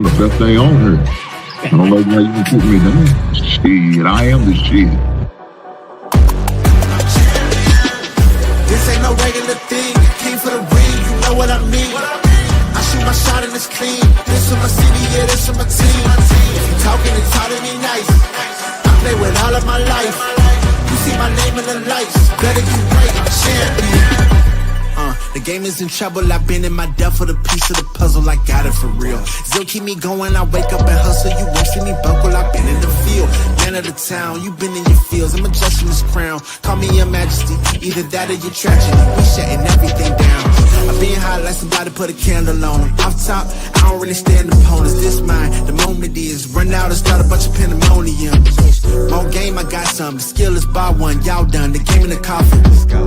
The best thing on her. I don't know why you can put me down. Shit, I am the shit. This ain't no regular thing. I came for the ring, you know what I mean. I shoot my shot and it's clean. This for my city, yeah, this for my team. If you talking, it's hard to be nice. I play with all of my life. You see my name in the lights. Better get right, I'm champion. The game is in trouble, I've been in my depth for the piece of the puzzle, I got it for real. Still keep me going, I wake up and hustle, you won't see me buckle, I've been in the field. Man of the town, you been in your fields, I'm adjusting this crown. Call me your majesty, either that or your tragedy, we shutting everything down. I've been hot like somebody put a candle on them. Off top, I don't really stand opponents, this mine, the moment is run out and start a bunch of pandemonium. More game, I got some, the skill is bar one, y'all done, the game in the coffin.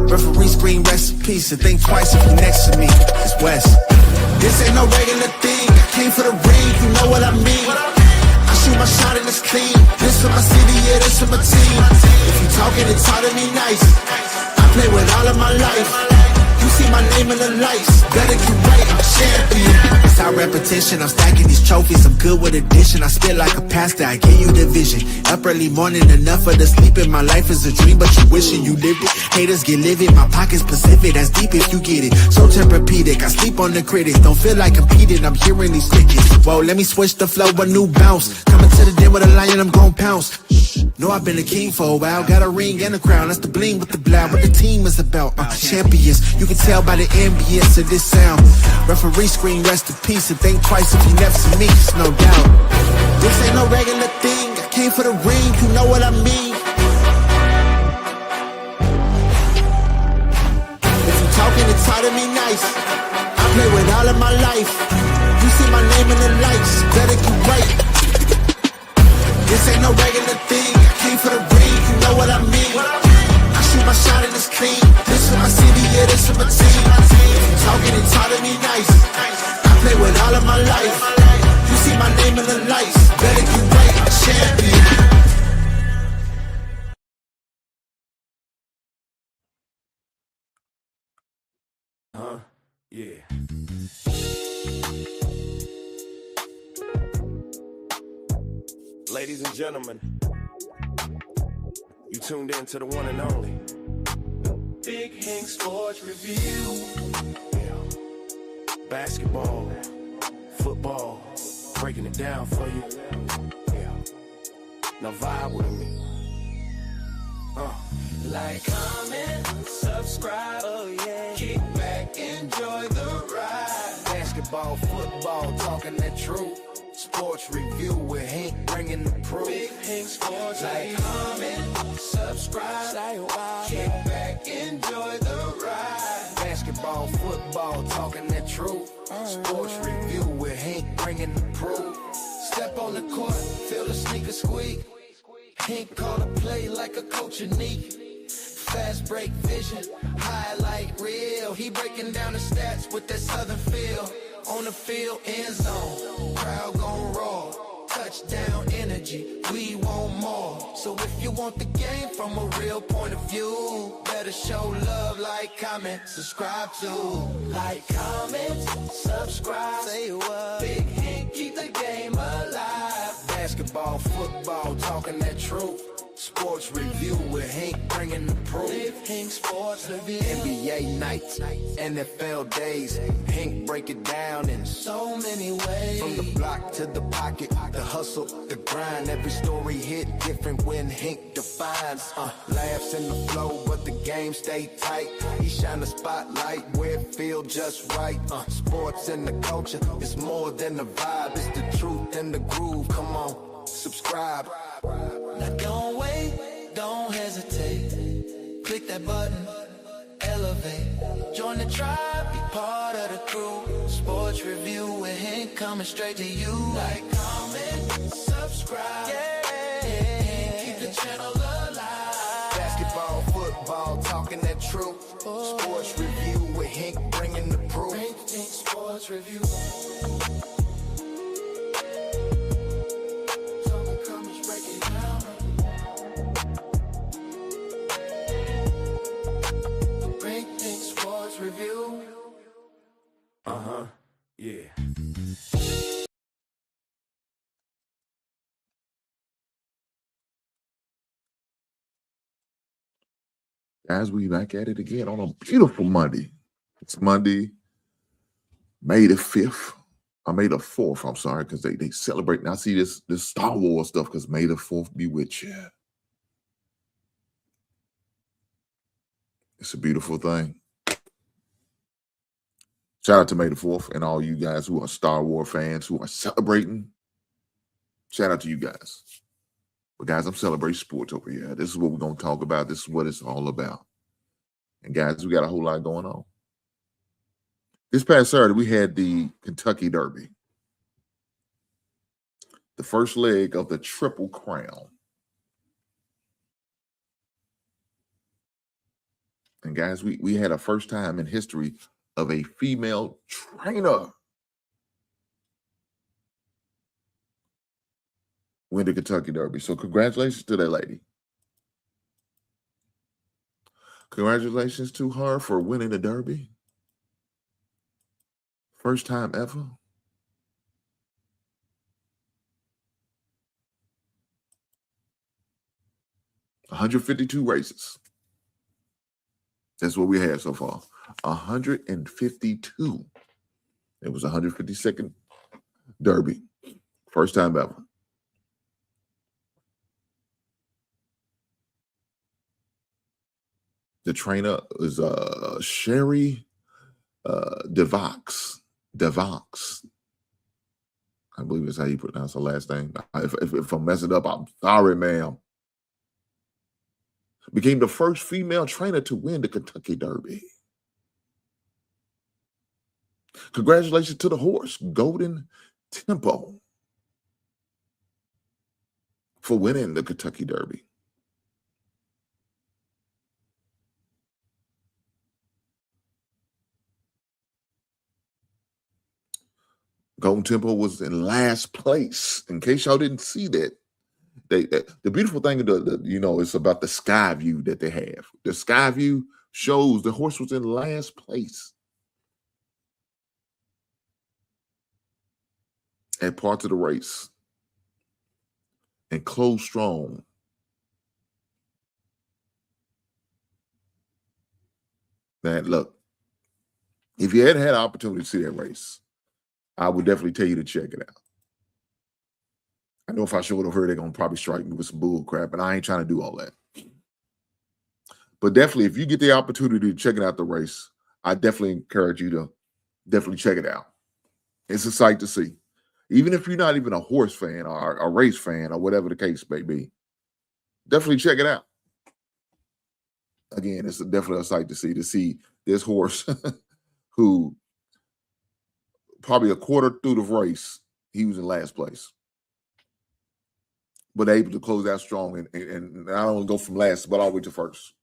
Referee screen, rest in peace, and think twice if you next to me, it's West. This ain't no regular thing, I came for the ring, you know what I mean. I shoot my shot and it's clean, this for my city, yeah, this for my team. If you talking, it's hard to be nice. I play with all of my life. You see my name in the lights, better get right, I'm champion. It's our repetition, I'm stacking these trophies, I'm good with addition. I spit like a pastor, I give you the vision. Up early morning, enough of the sleeping. My life is a dream, but you wishing you lived it. Haters get livid, my pocket's Pacific, that's deep if you get it. So Tempur-Pedic, I sleep on the critics. Don't feel like competing, I'm hearing these tickets. Whoa, let me switch the flow, a new bounce. Coming to the den with a lion, I'm gon' pounce. Know I've been a king for a while, got a ring and a crown. That's the bling with the blow, what the team is about. Champions, you can tell by the ambience of this sound. Referee screen, rest in peace, and think twice if you never see me, it's no doubt. This ain't no regular thing, I came for the ring, you know what I mean. If you talking, it's hard to be nice. I play with all of my life. You see my name in the lights, better get right. This ain't no regular thing, I came for the ring, you know what I mean. I shoot my shot and it's clean, this for my city, yeah, this for my team. If you talking, it's hard to be nice. I play with all of my life. You see my name in the lights, better get right, I'm champion. Yeah. Ladies and gentlemen, you tuned in to the one and only Big Hank Sports Review. Yeah. Basketball, football, breaking it down for you. Yeah. Now vibe with me. Like, comment, subscribe, oh yeah. Kick back, enjoy the ride. Basketball, football, talking that truth. Sports review with Hank bringing the proof. Big Hank Sports. Like, comment, subscribe, say wow. Kick back, enjoy the ride. Basketball, football, talking that truth. Sports review with Hank bringing the proof. Step on the court, feel the sneaker squeak. Hank call a play like a coach unique. Fast break vision, highlight reel. He breaking down the stats with that southern feel. On the field, end zone, crowd gon' roar. Touchdown energy, we want more. So if you want the game from a real point of view, better show love, like, comment, subscribe to. Like, comment, subscribe, say what. Big Hank, keep the game alive. Basketball, football, talking that truth. Sports review with Hank bringing the proof. Big Hank Sports Review. NBA nights, NFL days. Hank break it down in so many ways. From the block to the pocket, the hustle, the grind. Every story hit different when Hank defines. Laughs in the flow, but the game stay tight. He shine a spotlight where it feel just right. Sports and the culture, it's more than the vibe. It's the truth and the groove. Come on, subscribe. Now don't wait, don't hesitate. Click that button, elevate. Join the tribe, be part of the crew. Sports review with Hank coming straight to you. Like, comment, subscribe. Yeah, keep the channel alive. Basketball, football, talking that truth. Sports review with Hank bringing the proof. Hank Sports Review. Review. Yeah. Guys, we back at it again on a beautiful Monday. It's Monday, May the 5th. I May the 4th, I'm sorry, because they celebrate. And I see this Star Wars stuff because May the 4th be with you. It's a beautiful thing. Shout out to May the 4th and all you guys who are Star Wars fans who are celebrating. Shout out to you guys. But guys, I'm celebrating sports over here. This is what we're going to talk about. This is what it's all about. And guys, we got a whole lot going on. This past Saturday, we had the Kentucky Derby. The first leg of the Triple Crown. And guys, we had a first time in history of a female trainer win the Kentucky Derby. So congratulations to that lady. Congratulations to her for winning the Derby. First time ever. $152 races. That's what we had so far. 152. It was 152nd Derby. First time ever. The trainer is Sherry DeVox. DeVox. I believe it's how you pronounce her last name. If I'm messing up, I'm sorry, ma'am. Became the first female trainer to win the Kentucky Derby. Congratulations to the horse, Golden Tempo, for winning the Kentucky Derby. Golden Tempo was in last place. In case y'all didn't see that, the beautiful thing, it's about the sky view that they have. The sky view shows the horse was in last place at parts of the race and closed strong. Man, look, if you hadn't had an opportunity to see that race, I would definitely tell you to check it out. I know if I showed up here, they're going to probably strike me with some bull crap, and I ain't trying to do all that. But definitely, if you get the opportunity to check out the race, I definitely encourage you to definitely check it out. It's a sight to see. Even if you're not even a horse fan or a race fan or whatever the case may be, definitely check it out. Again, it's definitely a sight to see this horse who probably a quarter through the race, he was in last place. But able to close out strong and not only go from last, but all the way to first.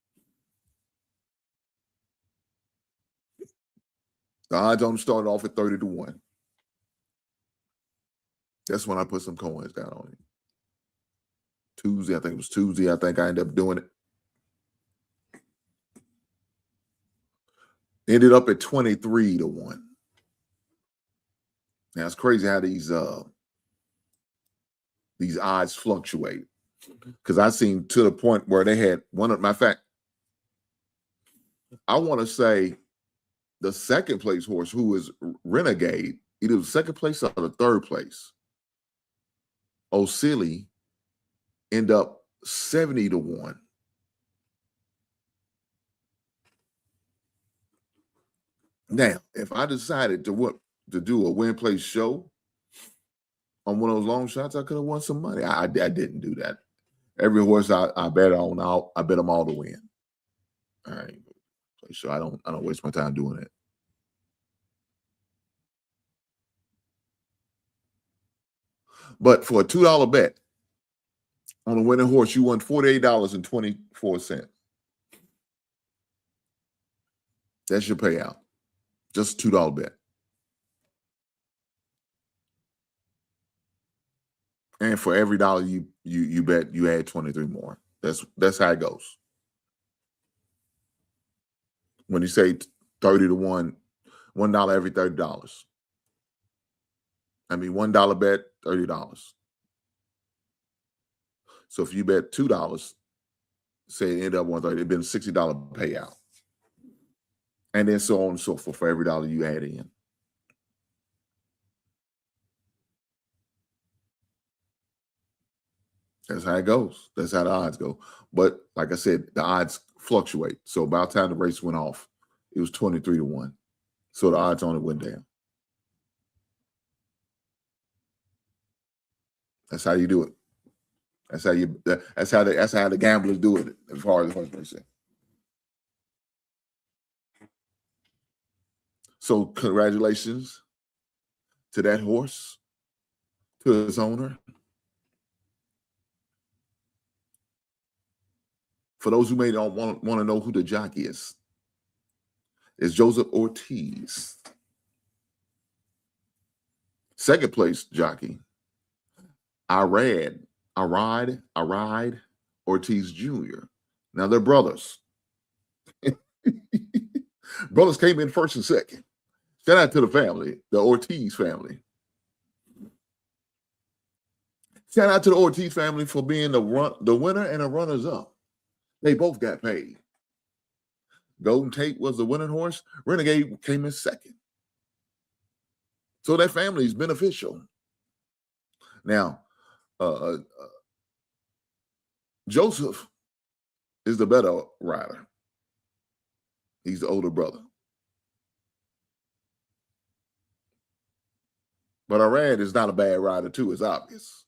The odds on him started off at 30-1. That's when I put some coins down on him. Tuesday, I think it was Tuesday. I think I ended up doing it. Ended up at 23-1. Now it's crazy how these odds fluctuate. Because I seen to the point where they had matter of fact, I want to say the second place horse, who is Renegade, either the second place or the third place, O'Silly, end up 70-1. Now, if I decided to do a win place show on one of those long shots, I could have won some money. I didn't do that. Every horse I bet on, I bet them all to win. All right, so I don't waste my time doing it. But for a $2 bet on a winning horse, you won $48.24. That's your payout. Just a $2 bet. And for every dollar you bet, you add 23 more. That's how it goes. When you say 30-1, $1 every $30. I mean, $1 bet, $30. So if you bet $2, say it ended up 130, it'd been $60 payout. And then so on and so forth for every dollar you add in. That's how it goes. That's how the odds go. But like I said, the odds fluctuate. So by the time the race went off, it was 23-1. So the odds on it went down. That's how you do it. That's how the gamblers do it as far as horse racing. So congratulations to that horse, to his owner. For those who may not want to know who the jockey is, it's Joseph Ortiz. Second place jockey, Arad Ortiz Jr. Now they're brothers. Brothers came in first and second. Shout out to the family, the Ortiz family. Shout out to the Ortiz family for being the winner and the runners-up. They both got paid. Golden Tate was the winning horse. Renegade came in second. So that family is beneficial. Now, Joseph is the better rider. He's the older brother. But Arad is not a bad rider too, it's obvious.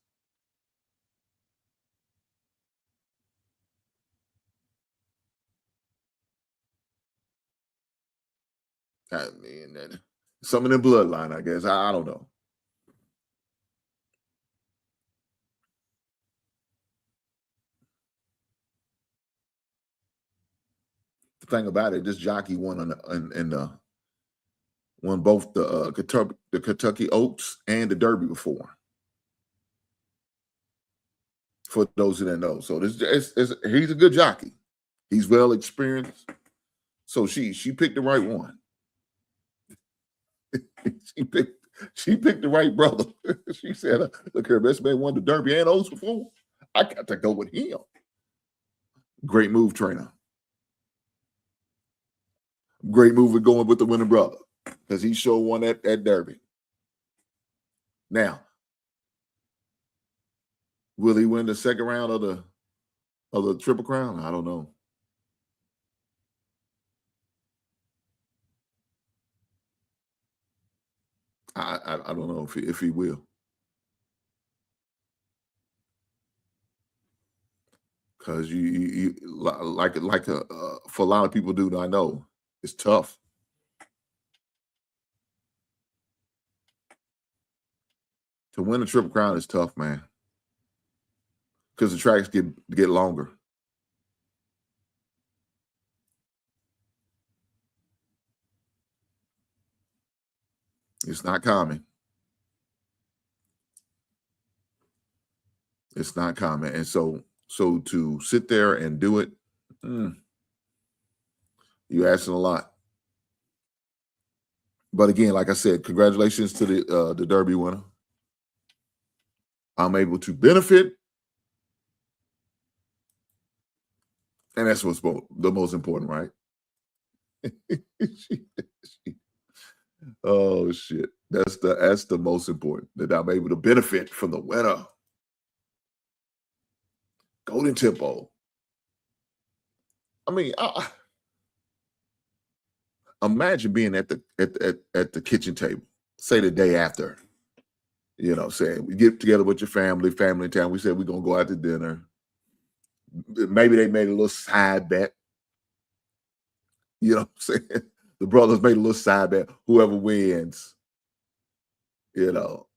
I mean, some in the bloodline, I guess. I don't know. The thing about it, this jockey won won both the Kentucky Oaks and the Derby before. For those who didn't know, so he's a good jockey. He's well experienced. So she picked the right one. she picked the right brother. She said, "Look, her best man won the Derby and Oaks before. I got to go with him." Great move, trainer. Great move with going with the winning brother because he sure won at Derby. Now, will he win the second round of the Triple Crown? I don't know. I don't know if he will. Because you like for a lot of people do, I know it's tough. To win a Triple Crown is tough, man. Because the tracks get longer. It's not common. It's not common. And so to sit there and do it, you're asking a lot. But again, like I said, congratulations to the Derby winner. I'm able to benefit. And that's what's the most important, right? Oh shit. That's the most important, that I'm able to benefit from the winner. Golden Tempo. I mean, imagine being at the kitchen table, say the day after. You know, saying we get together with your family time. We said we're gonna go out to dinner. Maybe they made a little side bet. You know what I'm saying? The brothers made a little side bet. Whoever wins, you know,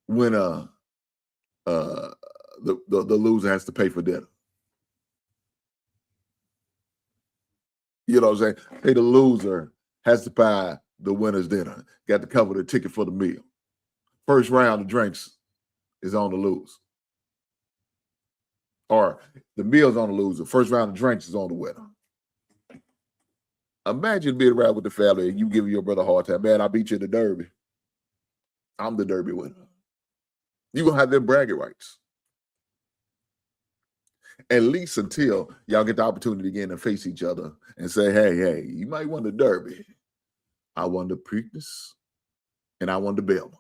when the loser has to pay for dinner. You know what I'm saying? Hey, the loser has to buy the winner's dinner. Got to cover the ticket for the meal. First round of drinks is on the loser. Or the meal's on the loser. First round of drinks is on the winner. Imagine being around with the family and you giving your brother a hard time. Man, I beat you in the Derby. I'm the Derby winner. You're going to have them bragging rights. At least until y'all get the opportunity again to face each other and say, hey, you might won the Derby. I won the Preakness, and I won the Belmont.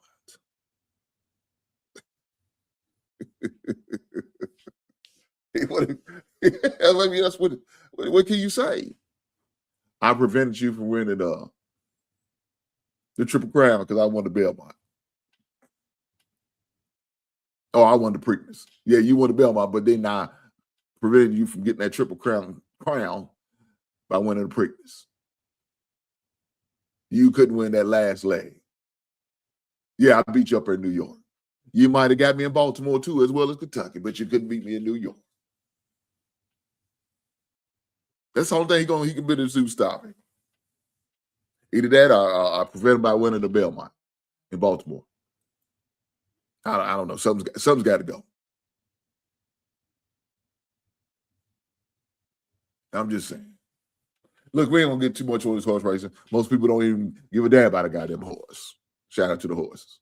I mean, that's what can you say? I prevented you from winning the Triple Crown because I won the Belmont. Oh, I won the Preakness. Yeah, you won the Belmont, but then I prevented you from getting that Triple Crown by winning the Preakness. You couldn't win that last leg. Yeah, I beat you up in New York. You might have got me in Baltimore too, as well as Kentucky, but you couldn't beat me in New York. That's the only thing he can be able to do stop me. Either that or I prevent him by winning the Belmont in Baltimore. I don't know. Something's got to go. I'm just saying. Look, we ain't gonna get too much on this horse racing. Most people don't even give a damn about a goddamn horse. Shout out to the horses.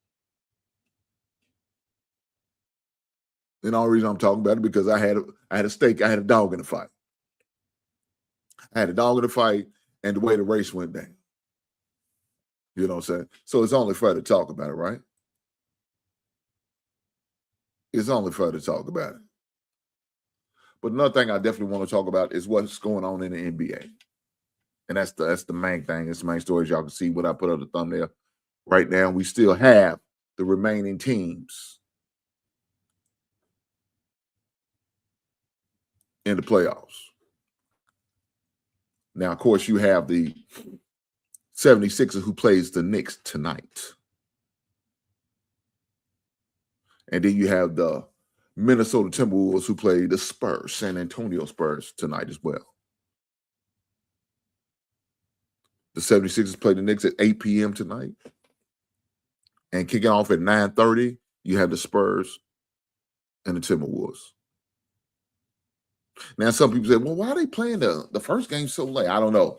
And the only reason I'm talking about it because I had a stake, I had a dog in the fight. I had a dog in the fight, and the way the race went down. You know what I'm saying? So it's only fair to talk about it, right? It's only fair to talk about it. But another thing I definitely want to talk about is what's going on in the NBA. And that's the main thing. It's the main story. As y'all can see what I put on the thumbnail. Right now, we still have the remaining teams in the playoffs. Now, of course, you have the 76ers who plays the Knicks tonight. And then you have the Minnesota Timberwolves who play the Spurs, San Antonio Spurs tonight as well. The 76ers play the Knicks at 8 p.m. tonight. And kicking off at 9:30, you have the Spurs and the Timberwolves. Now, some people say, well, why are they playing the first game so late? I don't know.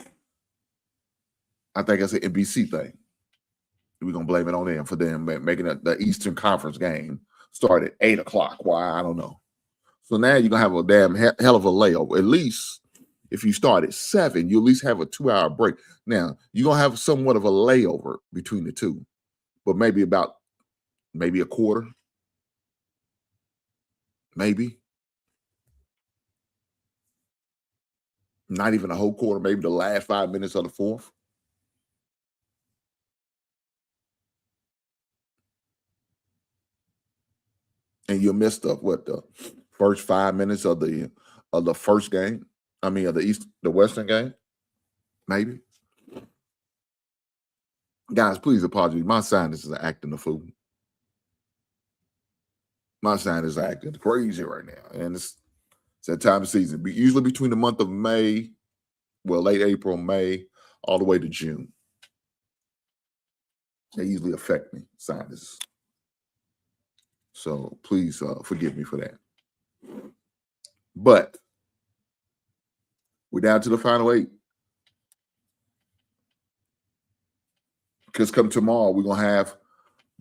I think that's an NBC thing. We're going to blame it on them for them making the Eastern Conference game start at 8 o'clock. Why? I don't know. So now you're going to have a damn hell of a layover. At least if you start at 7, you at least have a 2-hour break. Now, you're going to have somewhat of a layover between the two, but maybe a quarter. Maybe. Not even a whole quarter, maybe the last 5 minutes of the fourth. And you missed up the first 5 minutes of the first game. I mean, of the Western game, maybe. Guys, please apologize. My sinus is acting the fool. My sinus is acting crazy right now, and it's that time of season. Usually between the month of May, late April, May, all the way to June. They usually affect me, sinuses. So please forgive me for that. But we're down to the final 8. Because come tomorrow, we're going to have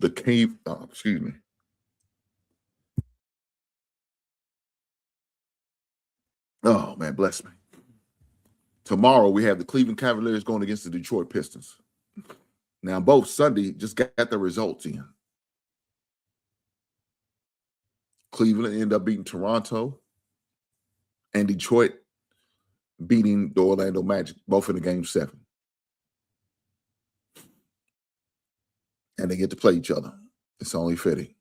the cave. Excuse me. Oh, man, bless me. Tomorrow, we have the Cleveland Cavaliers going against the Detroit Pistons. Now, both Sunday just got the results in. Cleveland ended up beating Toronto, and Detroit beating the Orlando Magic, both in the game 7. And they get to play each other. It's only fitting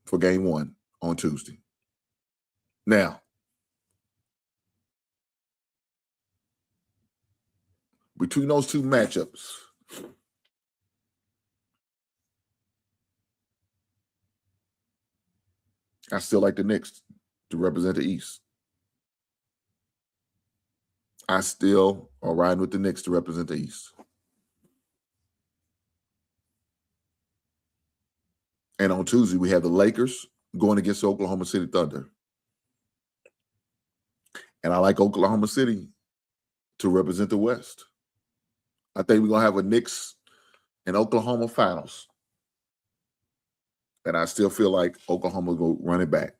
for game 1 on Tuesday. Now, between those two matchups, I still like the Knicks to represent the East. I still are riding with the Knicks to represent the East. And on Tuesday, we have the Lakers going against the Oklahoma City Thunder. And I like Oklahoma City to represent the West. I think we're going to have a Knicks and Oklahoma finals. And I still feel like Oklahoma will run it back.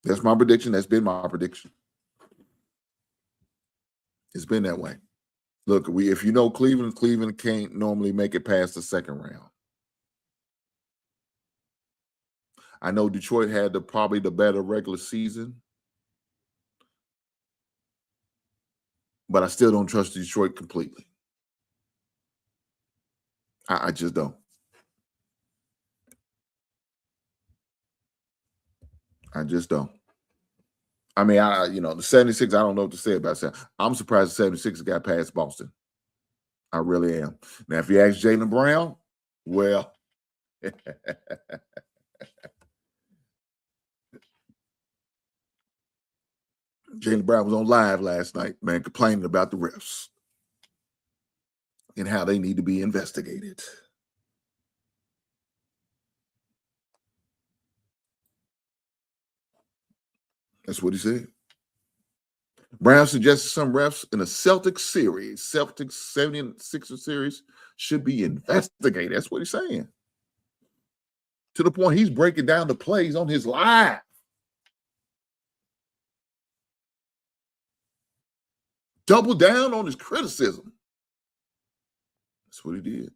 That's my prediction. That's been my prediction. It's been that way. Look, if you know Cleveland can't normally make it past the second round. I know Detroit had probably the better regular season, but I still don't trust Detroit completely. I just don't. I just don't. I mean, the 76, I don't know what to say about that. I'm surprised the 76 got past Boston. I really am. Now, if you ask Jaylen Brown, well, Jaylen Brown was on live last night, man, complaining about the refs and how they need to be investigated. That's what he said. Brown suggested some refs in a Celtics 76er series, should be investigated. That's what he's saying. To the point he's breaking down the plays on his live. Double down on his criticism. That's what he did.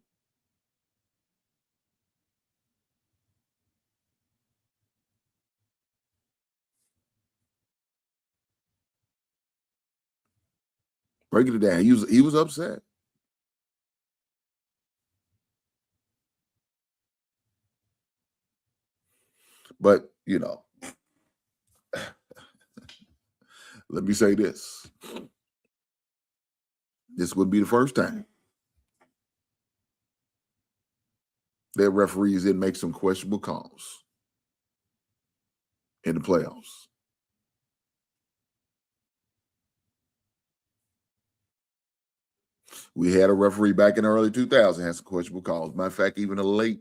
Breaking it down. He was upset. But, let me say this. This would be the first time that referees didn't make some questionable calls in the playoffs. We had a referee back in the early 2000s had some questionable calls. Matter of fact, even a late,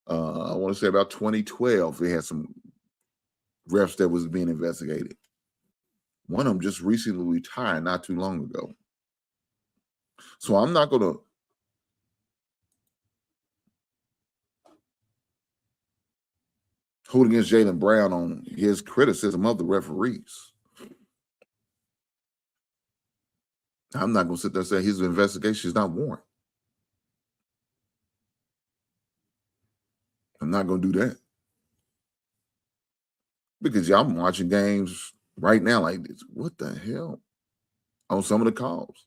I want to say about 2012, they had some refs that was being investigated. One of them just recently retired not too long ago. So I'm not going to hold against Jaylen Brown on his criticism of the referees. I'm not going to sit there and say his investigation is not warranted. I'm not going to do that. Because I'm watching games right now like this. What the hell? On some of the calls.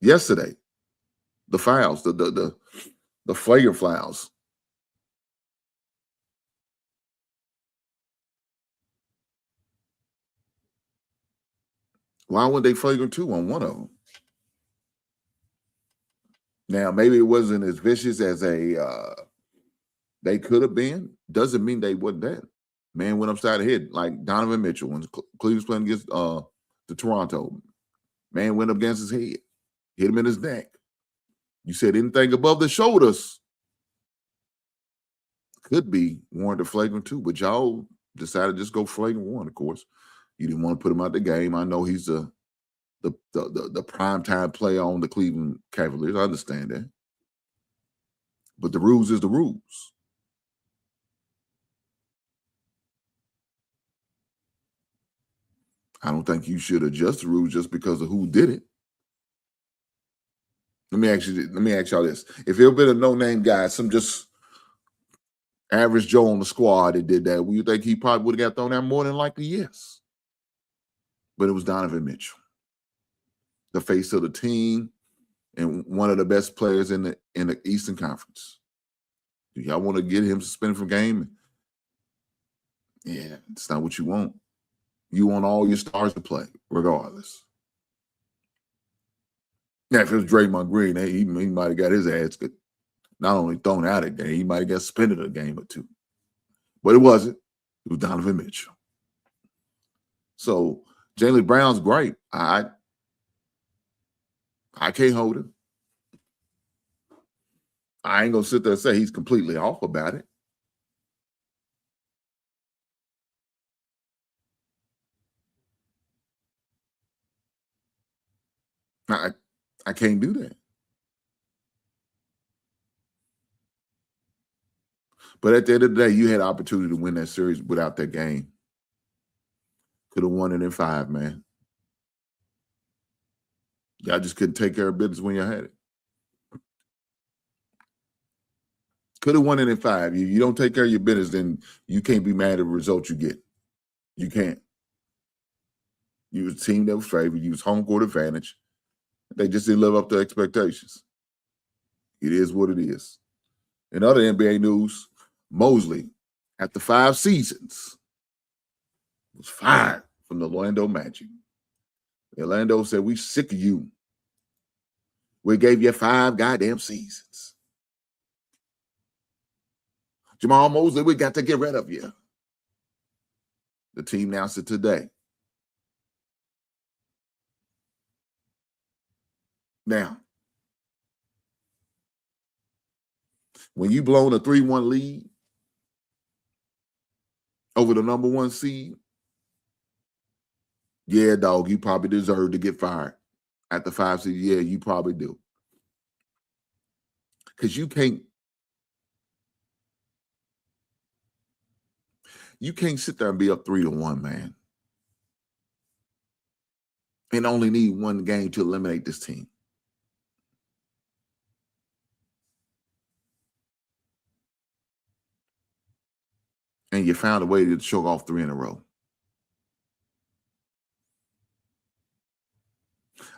Yesterday, the fouls, the flagrant fouls. Why would they flagrant 2 on one of them? Now, maybe it wasn't as vicious as they could have been. Doesn't mean they wasn't that. Man went upside the head, like Donovan Mitchell when Cleveland's playing against the Toronto. Man went up against his head, hit him in his neck. You said anything above the shoulders could be warranted flagrant 2, but y'all decided to just go flagrant 1, of course. You didn't want to put him out the game. I know he's the primetime player on the Cleveland Cavaliers. I understand that. But the rules is the rules. I don't think you should adjust the rules just because of who did it. Let me ask y'all this. If it had been a no-name guy, some just average Joe on the squad that did that, would you think he probably would have got thrown out? More than likely, yes. But it was Donovan Mitchell, the face of the team and one of the best players in the Eastern Conference. Do y'all want to get him suspended from game? Yeah, it's not what you want. You want all your stars to play, regardless. Now, if it was Draymond Green, he might have got his ass not only thrown out a game, he might have got suspended a game or 2. But it wasn't. It was Donovan Mitchell. So Jaylen Brown's great. I can't hold him. I ain't gonna sit there and say he's completely off about it. I can't do that. But at the end of the day, you had an opportunity to win that series without that game. Could have won it in 5, man. Y'all just couldn't take care of business when you had it. Could have won it in 5. You don't take care of your business, then you can't be mad at the result you get. You can't. You was a team that was favored. You was home court advantage. They just didn't live up to expectations. It is what it is. In other NBA news, Mosley, after 5 seasons, was fired from the Orlando Magic. Orlando said, "We sick of you. We gave you 5 goddamn seasons. Jamal Mosley, we got to get rid of you." The team announced it today. Now, when you blown a 3-1 lead over the number 1 seed, yeah, dog, you probably deserve to get fired at the 5 seed. Yeah, you probably do. Because you can't sit there and be up 3-1, man, and only need 1 game to eliminate this team. And you found a way to choke off 3 in a row.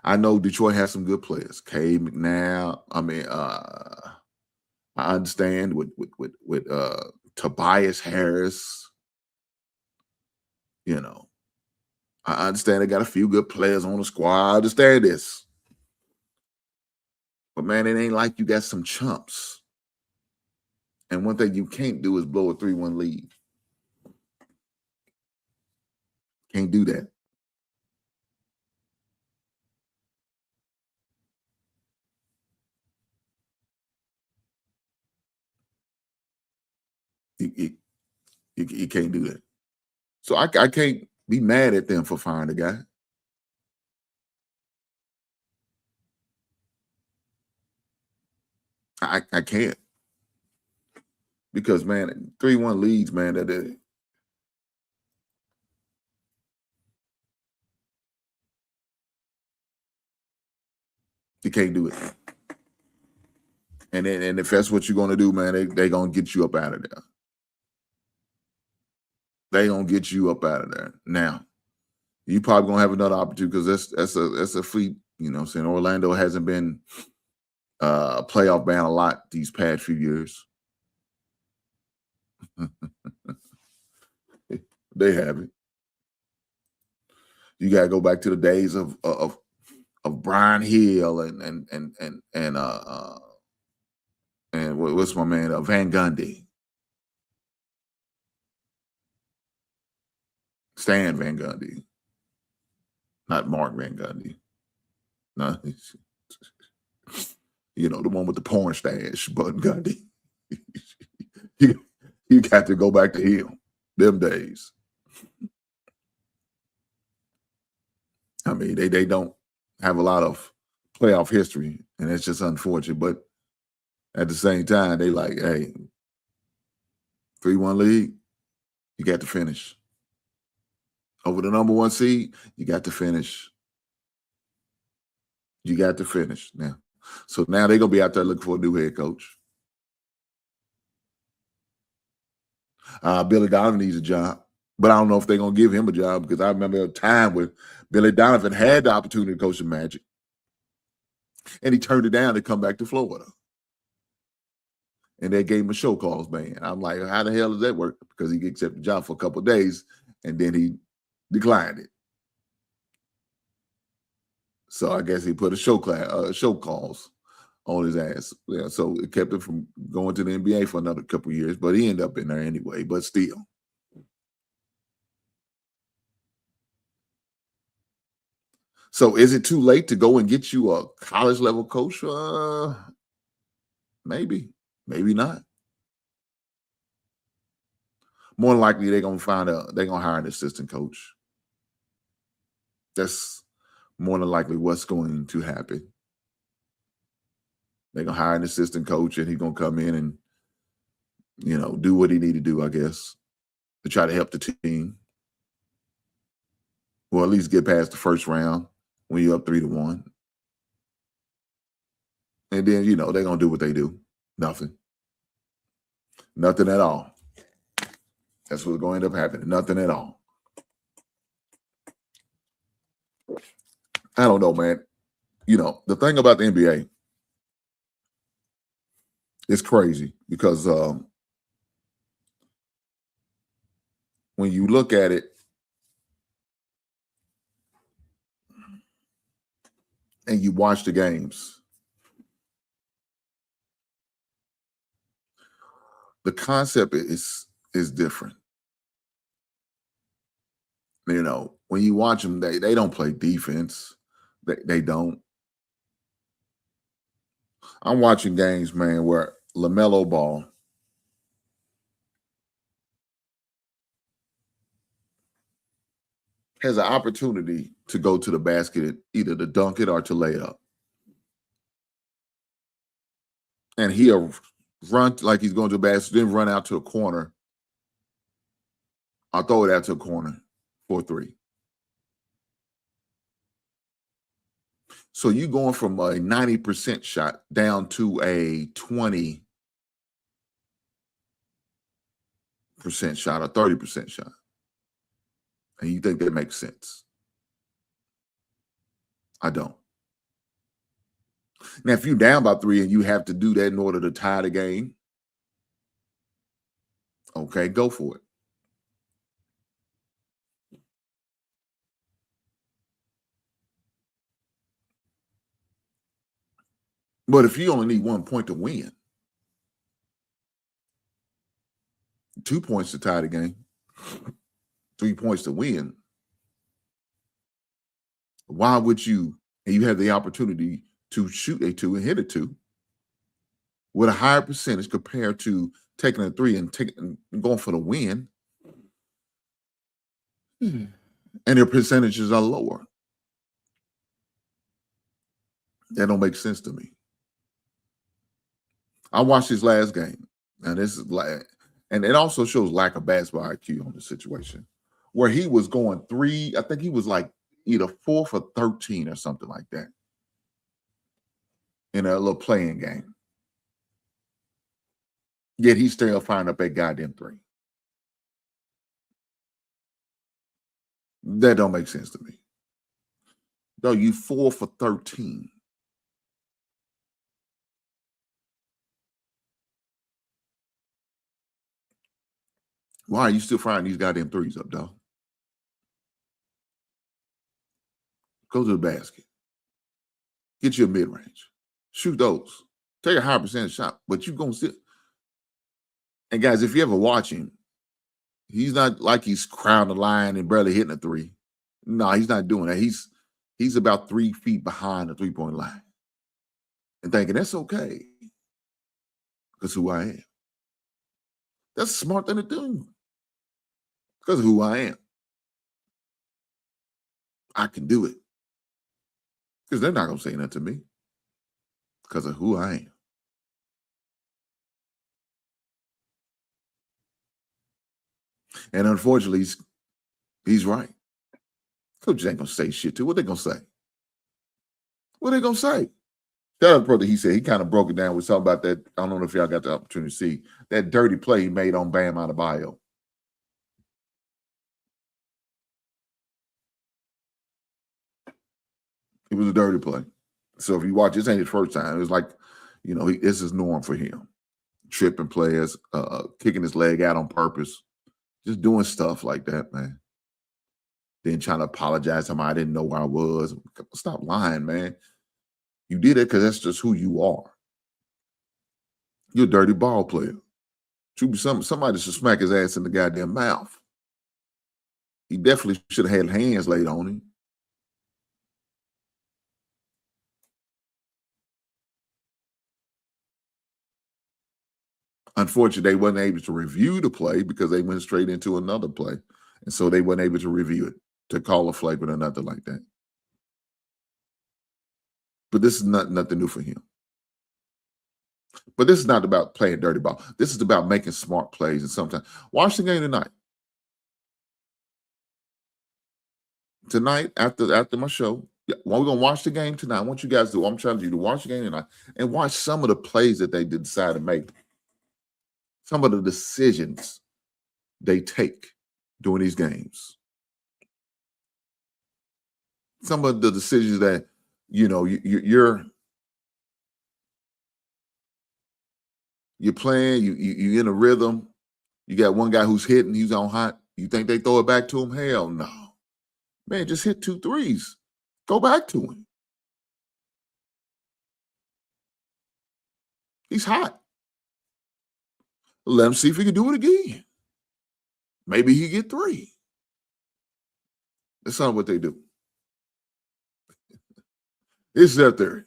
I know Detroit has some good players. K. McNabb. I mean, I understand with Tobias Harris. You know, I understand they got a few good players on the squad. I understand this. But, man, it ain't like you got some chumps. And one thing you can't do is blow a 3-1 lead. Can't do that. You can't do that. So I can't be mad at them for firing the guy. I can't. Because, man, 3-1 leads, man, you can't do it. And if that's what you're going to do, man, they going to get you up out of there. They going to get you up out of there. Now, you probably going to have another opportunity because that's a fleet, you know what I'm saying? Orlando hasn't been a playoff bound a lot these past few years. They haven't. You got to go back to the days of Brian Hill and what's my man Van Gundy, Stan Van Gundy, not Mark Van Gundy. No, you know, the one with the porn stash, Bud Gundy. you got to go back to him. Them days. I mean, they don't have a lot of playoff history, and it's just unfortunate. But at the same time, they like, hey, 3-1 league, you got to finish. Over the number 1 seed, you got to finish. You got to finish now. So now they're going to be out there looking for a new head coach. Billy Donovan needs a job, but I don't know if they're going to give him a job because I remember a time where Billy Donovan had the opportunity to coach the Magic, and he turned it down to come back to Florida. And they gave him a show cause ban. I'm like, how the hell does that work? Because he accepted the job for a couple of days, and then he declined it. So I guess he put a show cause on his ass. Yeah, so it kept him from going to the NBA for another couple of years, but he ended up in there anyway, but still. So is it too late to go and get you a college level coach? Maybe, maybe not. More than likely, they're gonna hire an assistant coach. That's more than likely what's going to happen. They're gonna hire an assistant coach, and he's gonna come in and, you know, do what he need to do, I guess, to try to help the team. or at least get past the first round when you're up 3-1. And then, they're going to do what they do. Nothing. Nothing at all. That's what's going to end up happening. Nothing at all. I don't know, man. The thing about the NBA, it's crazy because when you look at it and you watch the games, the concept is different. When you watch them, they don't play defense. They don't. I'm watching games, man, where LaMelo Ball has an opportunity to go to the basket, either to dunk it or to lay it up. And he'll run like he's going to the basket, then run out to a corner. I'll throw it out to a corner for 3. So you going from a 90% shot down to a 20% shot or 30% shot. And you think that makes sense? I don't. Now, if you're down by 3 and you have to do that in order to tie the game, okay, go for it. But if you only need 1 point to win, 2 points to tie the game, 3 points to win, why would you, and you have the opportunity to shoot a 2 and hit a 2 with a higher percentage compared to taking a 3 and going for the win, and their percentages are lower? That don't make sense to me. I watched his last game, and this is and it also shows lack of basketball IQ on the situation, where he was going 3. I think he was like either 4 for 13 or something like that in a little playing game. Yet he still firing up that goddamn 3. That don't make sense to me. No, you 4 for 13. Why are you still firing these goddamn 3s up, dog? Go to the basket. Get you a mid-range. Shoot those. Take a high percentage shot, but you're going to sit. And guys, if you ever watch him, he's not like he's crowding the line and barely hitting a 3. No, he's not doing that. He's about 3 feet behind the 3-point line and thinking that's okay because who I am. That's a smart thing to do because of who I am. I can do it because they're not going to say nothing to me because of who I am. And unfortunately, he's right. Coach ain't going to say shit to. What they going to say? What they going to say? The other brother, he said, he kind of broke it down with something about that. I don't know if y'all got the opportunity to see that dirty play he made on Bam Adebayo. It was a dirty play. So if you watch, this ain't his first time. It was like, this is norm for him. Tripping players, kicking his leg out on purpose, just doing stuff like that, man. Then trying to apologize to him. I didn't know where I was. Stop lying, man. You did it because that's just who you are. You're a dirty ball player. Somebody should smack his ass in the goddamn mouth. He definitely should have had hands laid on him. Unfortunately, they wasn't able to review the play because they went straight into another play. And so they weren't able to review it, to call a flagrant or nothing like that. But this is nothing new for him. But this is not about playing dirty ball. This is about making smart plays. And sometimes, watch the game tonight. tonight after my show, well, we're gonna watch the game tonight. I want you guys to. I'm trying you to watch the game tonight and watch some of the plays that they decide to make, some of the decisions they take during these games, some of the decisions that you're playing. You in a rhythm. You got one guy who's hitting. He's on hot. You think they throw it back to him? Hell no, man. Just hit 2 threes. Go back to him. He's hot. Let him see if he can do it again. Maybe he get 3. That's not what they do. It's their theory.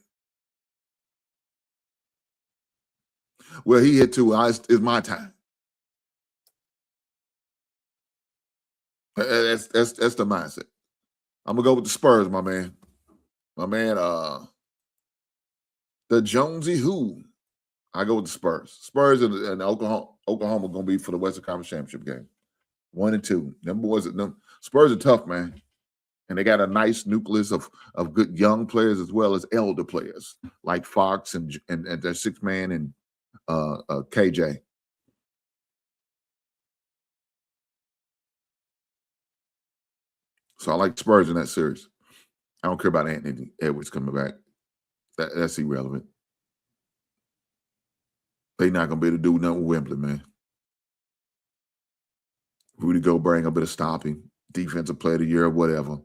Well, he hit 2. It's my time. That's the mindset. I'm gonna go with the Spurs, my man. The Jonesy who. I go with the Spurs. Spurs and Oklahoma gonna be for the Western Conference Championship game. 1 and 2. Spurs are tough, man. And they got a nice nucleus of good young players as well as elder players like Fox and their 6th man and KJ. So I like Spurs in that series. I don't care about Anthony Edwards coming back. That's irrelevant. They're not going to be able to do nothing with Wembley, man. Rudy Gobert a bit of stopping, defensive player of the year or whatever.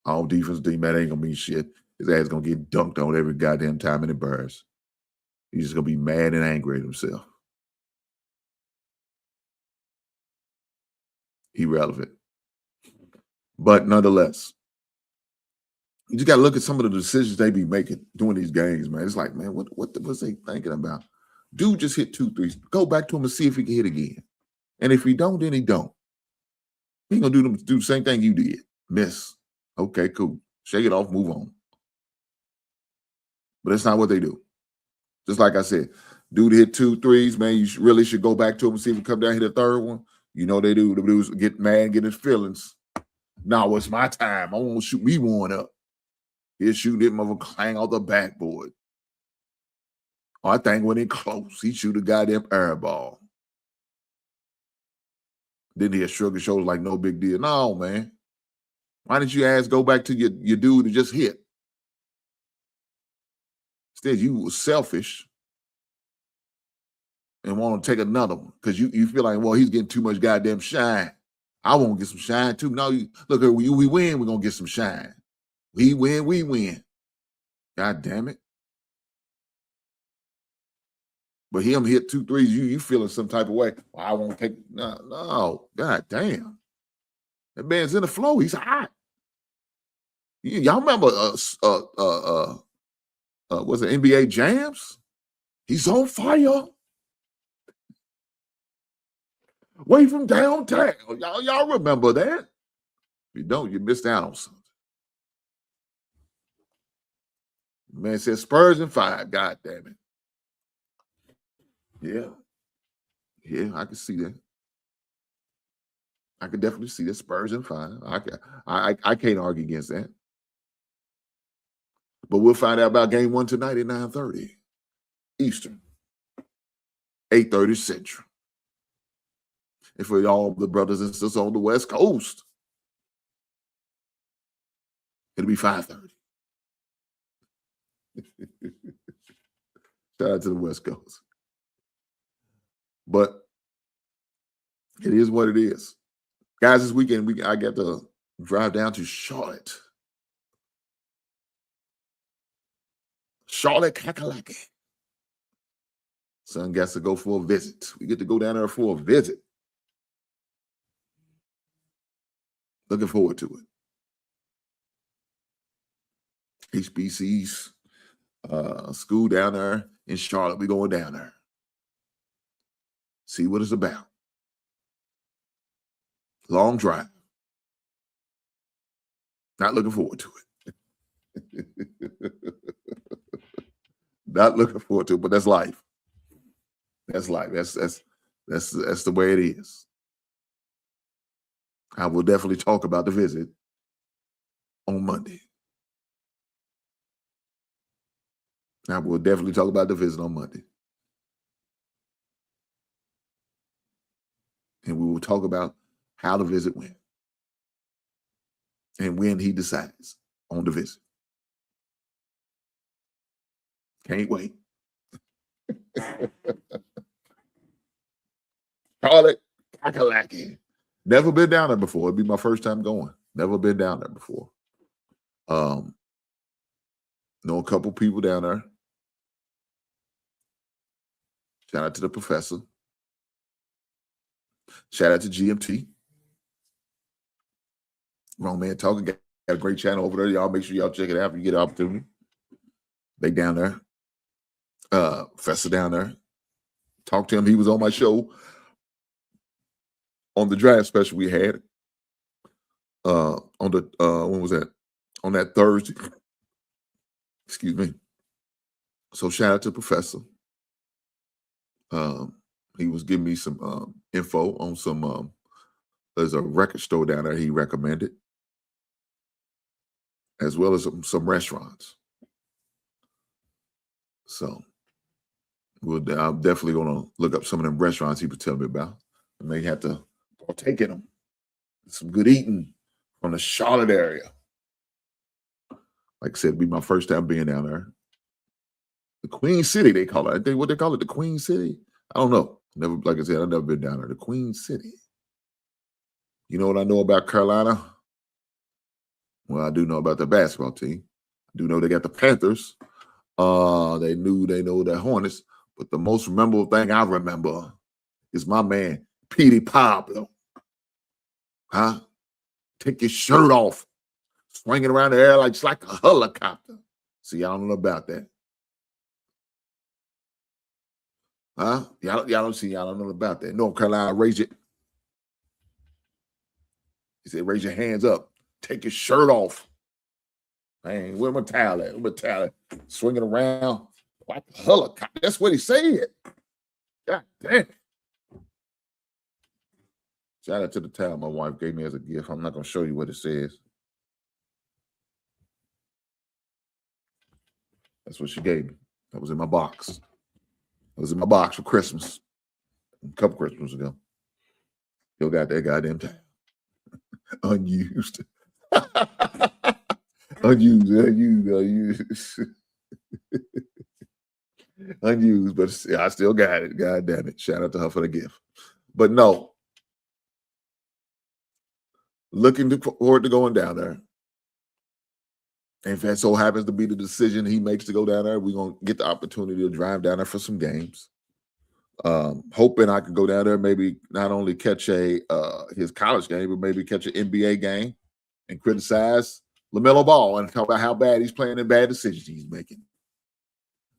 All defense team, that ain't going to mean shit. His ass going to get dunked on every goddamn time in the Bears. He's just going to be mad and angry at himself. Irrelevant. But nonetheless, you just got to look at some of the decisions they be making during these games, man. It's like, man, what was they thinking about? Dude just hit 2 threes. Go back to him and see if he can hit again. And if he don't, then he don't. He ain't going to do the same thing you did. Miss. Okay, cool. Shake it off, move on. But that's not what they do. Just like I said, dude hit 2 threes, man. You really should go back to him and see if he come down and hit a 3rd one. You know they do. The dudes get mad, get his feelings. No, it's my time. I want to shoot me one up. He'll shoot him of a clang off the backboard. Oh, I think when it close, he shoot a goddamn air ball. Then he'll shrug his shoulders like no big deal. No, man. Why didn't you go back to your dude to just hit? Instead, you were selfish and want to take another one because you feel like, well, he's getting too much goddamn shine. I want to get some shine too. No, look, we win, we're going to get some shine. We win, we win. God damn it. But him hit 2 threes, you feeling some type of way. Well, I won't take no. God damn. That man's in the flow. He's hot. Y'all remember was it NBA Jams? He's on fire. Way from downtown. Y'all remember that? If you don't, you missed out on something. Man said Spurs in 5. God damn it. Yeah, I can see that. I can definitely see that. Spurs in 5. I can't argue against that. But we'll find out about game 1 tonight at 9:30 Eastern, 8:30 Central. And for all the brothers and sisters on the West Coast, it'll be 5:30. Shout out to the West Coast. But it is what it is. Guys, this weekend I got to drive down to Charlotte. Charlotte Kakalaki. Son gets to go for a visit. We get to go down there for a visit. Looking forward to it. HBC's school down there in Charlotte. We're going down there. See what it's about. Long drive. Not looking forward to it. Not looking forward to it, but that's life. That's life. That's the way it is. I will definitely talk about the visit on Monday. I will definitely talk about the visit on Monday. And we will talk about how the visit went and when he decides on the visit. Can't wait. Charlotte Kakalaki. Never been down there before. It'd be my first time going. Never been down there before. Know a couple people down there. Shout out to the professor. Shout out to GMT. Wrong Man Talking. Got a great channel over there. Y'all make sure y'all check it out if you get an opportunity. They down there. Professor down there. Talked to him. He was on my show on the draft special we had. On the when was that? On that Thursday. Excuse me. So shout out to Professor. He was giving me some info on some there's a record store down there he recommended, as well as some restaurants. So I'm definitely going to look up some of them restaurants he was telling me about. I may have to partake in them. Some good eating from the Charlotte area. Like I said, it'd be my first time being down there. The Queen City, they call it. I think what they call it, the Queen City. I don't know. Never, like I said, I've never been down there. The Queen City. You know what I know about Carolina? Well, I do know about the basketball team. I do know they got the Panthers. They know the Hornets. But the most memorable thing I remember is my man, Petey Pablo. Huh? Take your shirt off. Swinging around the air like a helicopter. See, y'all don't know about that. Huh? Y'all don't know about that. North Carolina, raise it. He said, raise your hands up. Take your shirt off. Man, where my towel at? Where my towel at? Swinging around like a helicopter. That's what he said. God damn. Shout out to the towel my wife gave me as a gift. I'm not going to show you what it says. That's what she gave me. That was in my box. It was in my box for Christmas. A couple Christmases ago. Still got that goddamn towel. Unused. Unused. Unused, but I still got it. God damn it. Shout out to her for the gift. But no. Looking forward to going down there. And if that so happens to be the decision he makes to go down there, we're going to get the opportunity to drive down there for some games. Hoping I could go down there, maybe not only catch his college game, but maybe catch an NBA game and criticize LaMelo Ball and talk about how bad he's playing and bad decisions he's making.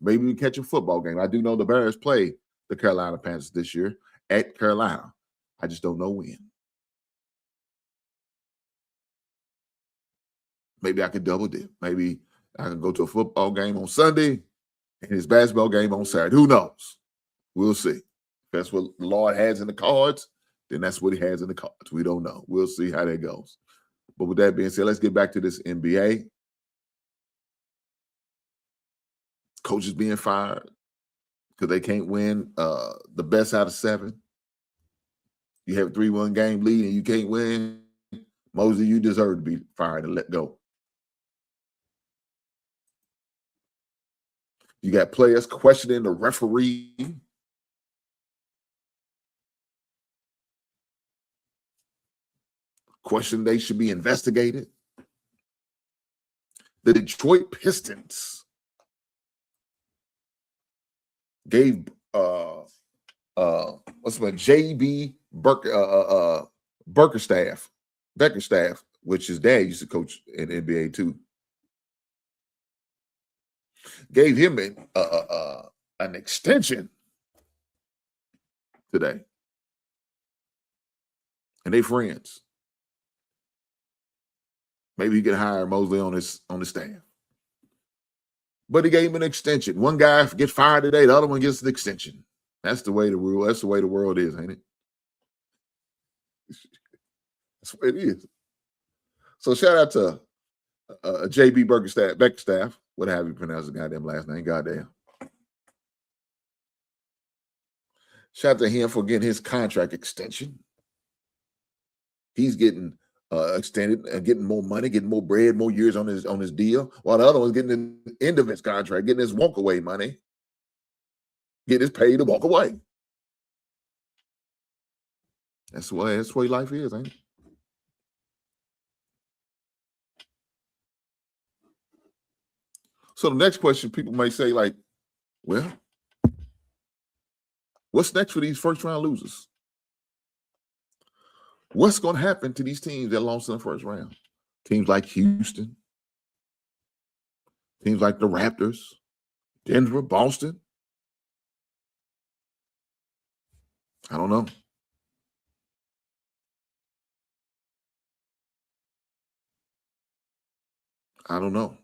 Maybe we catch a football game. I do know the Bears play the Carolina Panthers this year at Carolina. I just don't know when. Maybe I could double dip. Maybe I can go to a football game on Sunday and his basketball game on Saturday. Who knows? We'll see. If that's what the Lord has in the cards, then that's what he has in the cards. We don't know. We'll see how that goes. But with that being said, let's get back to this NBA. Coaches being fired because they can't win the best out of 7. You have a 3-1 game lead and you can't win. Mosey, you deserve to be fired and let go. You got players questioning the referee. Question they should be investigated. The Detroit Pistons gave JB Beckerstaff, which his dad used to coach in NBA too, gave him an extension today, and they friends. Maybe he could hire Mosley on his staff. But he gave him an extension. One guy gets fired today, the other one gets an extension. That's the way the world is, ain't it? That's what it is. So shout out to JB Beckerstaff, what have you pronounce the goddamn last name? Goddamn. Shout out to him for getting his contract extension. He's getting extended and getting more money, getting more bread, more years on his deal, while the other one's getting the end of his contract, getting his walk away money, getting his pay to walk away. That's the way life is, ain't it? So the next question people may say, like, well, what's next for these first round losers? What's going to happen to these teams that lost in the first round? Teams like Houston, teams like the Raptors, Denver, Boston. I don't know. I don't know.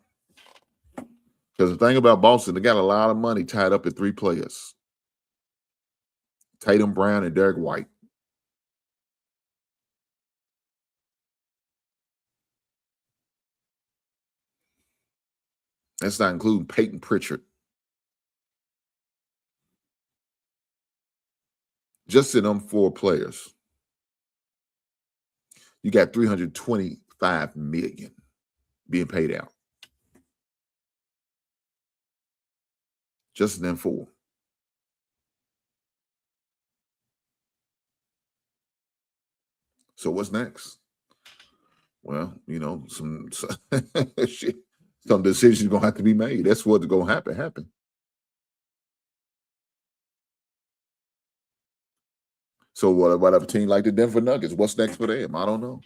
Because the thing about Boston, they got a lot of money tied up in 3 players: Tatum, Brown, and Derek White. That's not including Peyton Pritchard. Just in them 4 players, you got $325 million being paid out. Just in them 4. So what's next? Well, some shit, some decisions gonna have to be made. That's what's gonna happen. So what about a team like the Denver Nuggets? What's next for them? I don't know.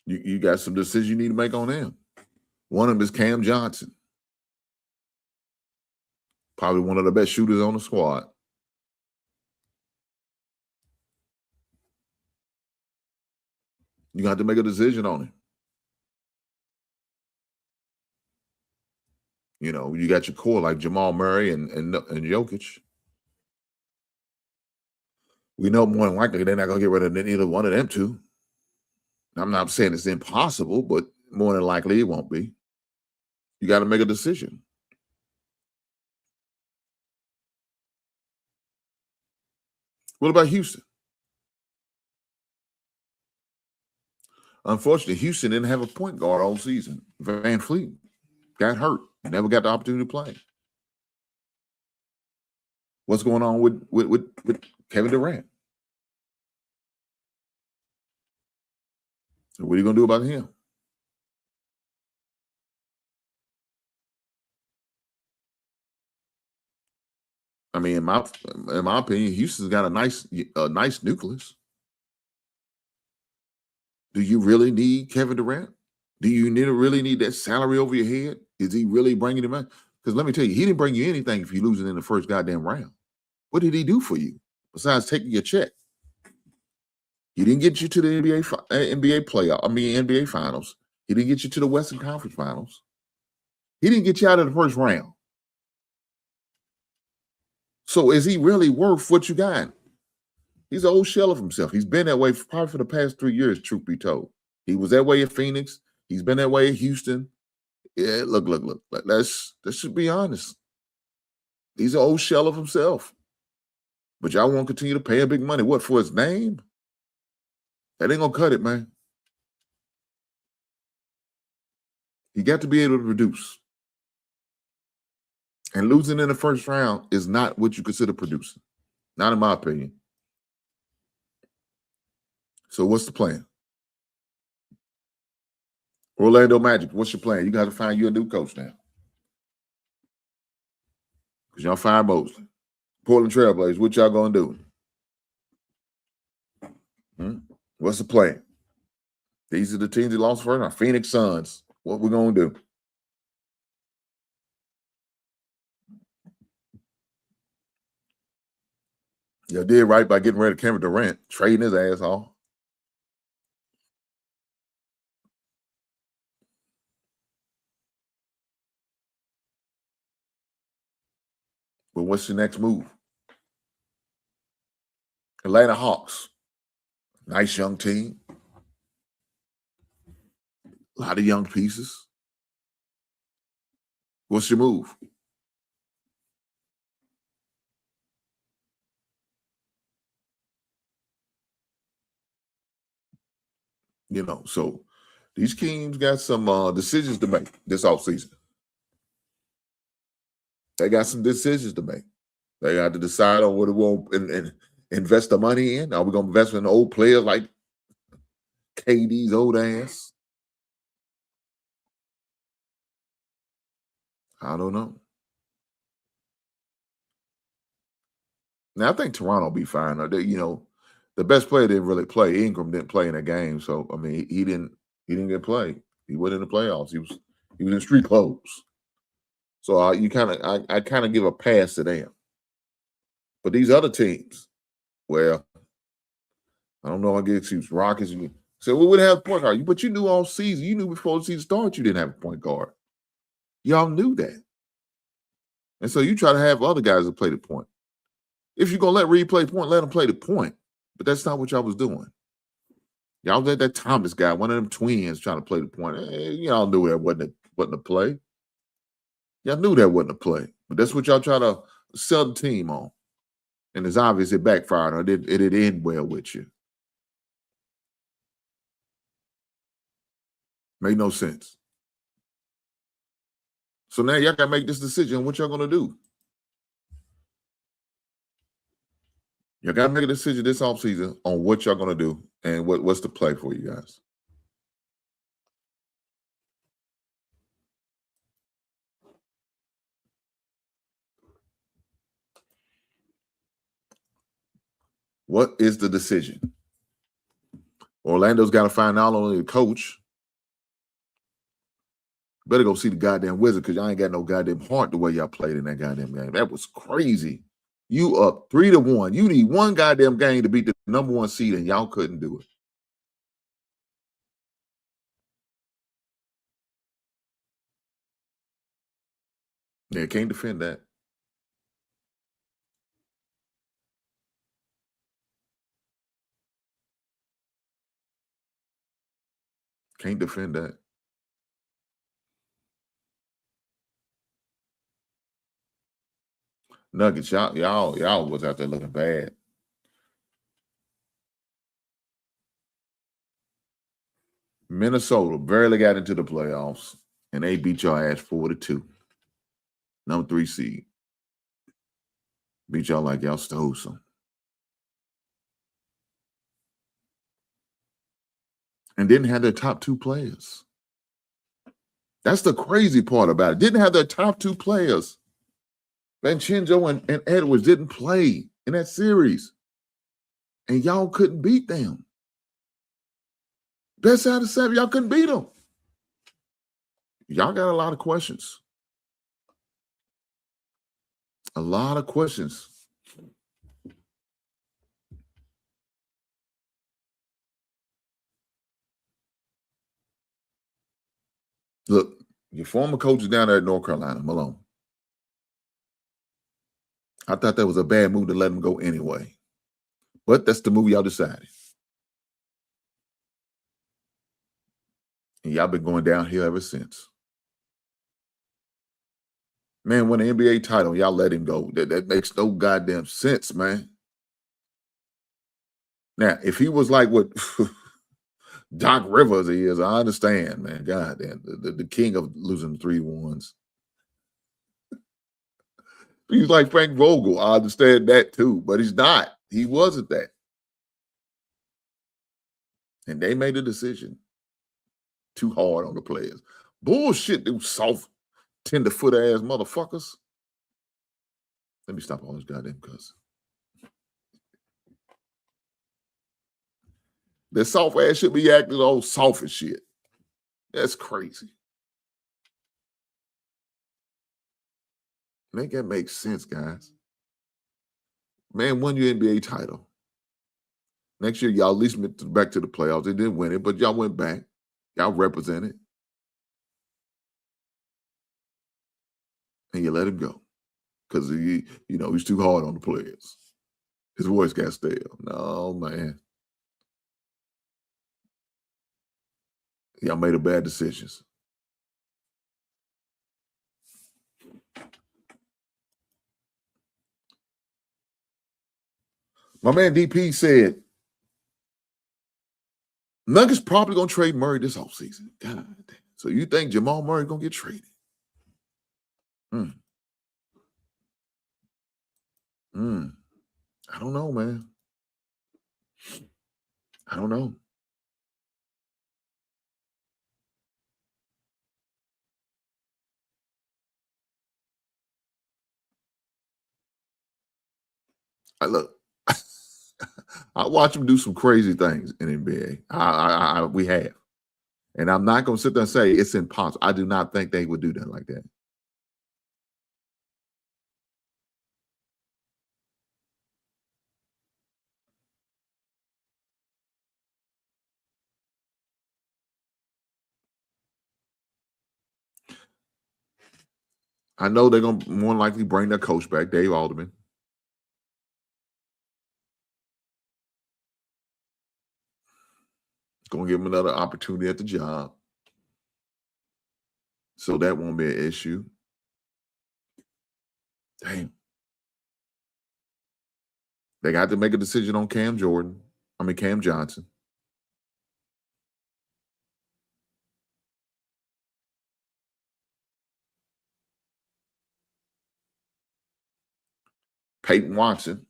You got some decisions you need to make on them. One of them is Cam Johnson, probably one of the best shooters on the squad. You got to make a decision on him. You got your core like Jamal Murray and Jokic. We know more than likely they're not going to get rid of either one of them two. I'm not saying it's impossible, but more than likely it won't be. You got to make a decision. What about Houston? Unfortunately, Houston didn't have a point guard all season. Van Fleet got hurt. Never got the opportunity to play. What's going on with Kevin Durant? So what are you going to do about him? I mean, in my opinion, Houston's got a nice nucleus. Do you really need Kevin Durant? Do you really need that salary over your head? Is he really bringing him in? Because let me tell you, he didn't bring you anything if you're losing in the first goddamn round. What did he do for you besides taking your check? He didn't get you to the NBA finals. He didn't get you to the Western Conference Finals. He didn't get you out of the first round. So is he really worth what you got? He's an old shell of himself. He's been that way probably for the past 3 years, truth be told. He was that way at Phoenix. He's been that way at Houston. Yeah, look. Let's just be honest. He's an old shell of himself. But y'all want to continue to pay him big money. What, for his name? That ain't going to cut it, man. You got to be able to produce. And losing in the first round is not what you consider producing. Not in my opinion. So what's the plan? Orlando Magic, what's your plan? You got to find you a new coach now. Because y'all fired Mosley. Portland Trailblazers, what y'all going to do? What's the plan? These are the teams that lost first round. Phoenix Suns. What we going to do? Y'all did right by getting rid of Kevin Durant, trading his ass off. what's your next move? Atlanta Hawks. Nice young team. A lot of young pieces. What's your move? You know, so these teams got some decisions to make this offseason. They got some decisions to make. They got to decide on what they want and invest the money in. Are we going to invest in old players like KD's old ass? I don't know. Now, I think Toronto will be fine. The best player didn't really play. Ingram didn't play in that game. So, I mean, he didn't get played. He went in the playoffs. He was in street clothes. So I kind of give a pass to them. But these other teams, well, I don't know. I guess it's Rockets. So we would have a point guard. But you knew all season. You knew before the season started you didn't have a point guard. Y'all knew that. And so you try to have other guys that play the point. If you're going to let Reed play point, let him play the point. But that's not what y'all was doing. Y'all let that Thomas guy, one of them twins, trying to play the point. Y'all knew that wasn't a play. Y'all knew that wasn't a play. But that's what y'all try to sell the team on. And it's obvious it backfired or it didn't end well with you. Made no sense. So now y'all got to make this decision on what y'all going to do. Y'all got to make a decision this offseason on what y'all going to do and what's the play for you guys. What is the decision? Orlando's got to find not only the coach. Better go see the goddamn Wizard because y'all ain't got no goddamn heart the way y'all played in that goddamn game. That was crazy. You up 3-1. You need one goddamn game to beat the number 1 seed, and y'all couldn't do it. Yeah, can't defend that. Can't defend that. Nuggets, y'all was out there looking bad. Minnesota barely got into the playoffs, and they beat y'all ass 4-2. Number 3 seed. Beat y'all like y'all stole some. And didn't have their top 2 players. That's the crazy part about it. Didn't have their top 2 players. Vincenzo and Edwards didn't play in that series. And y'all couldn't beat them. Best out of 7, y'all couldn't beat them. Y'all got a lot of questions. A lot of questions. Look, your former coach is down there at North Carolina, Malone. I thought that was a bad move to let him go anyway. But that's the move y'all decided. And y'all been going downhill ever since. Man, won an NBA title, y'all let him go. That makes no goddamn sense, man. Now, if he was like what Doc Rivers is, I understand, man. God damn, the king of losing 3-1s. He's like Frank Vogel. I understand that too, but he's not. He wasn't that. And they made a decision. Too hard on the players. Bullshit, them soft, tenderfoot ass motherfuckers. Let me stop all this goddamn cuss. That soft ass should be acting all soft as shit. That's crazy. Make that make sense, guys. Man won your NBA title. Next year, y'all at least went back to the playoffs. They didn't win it, but y'all went back. Y'all represented. And you let him go. because he's too hard on the players. His voice got stale. No, man. Y'all made a bad decisions. My man DP said, Nuggets probably going to trade Murray this offseason. God damn. So you think Jamal Murray going to get traded? I don't know, man. I don't know. Look, I watch him do some crazy things in NBA. We have. And I'm not going to sit there and say it's impossible. I do not think they would do that like that. I know they're going to more likely bring their coach back, Dave Alderman. Going to give him another opportunity at the job. So that won't be an issue. Damn. They got to make a decision on Cam Johnson. Peyton Watson,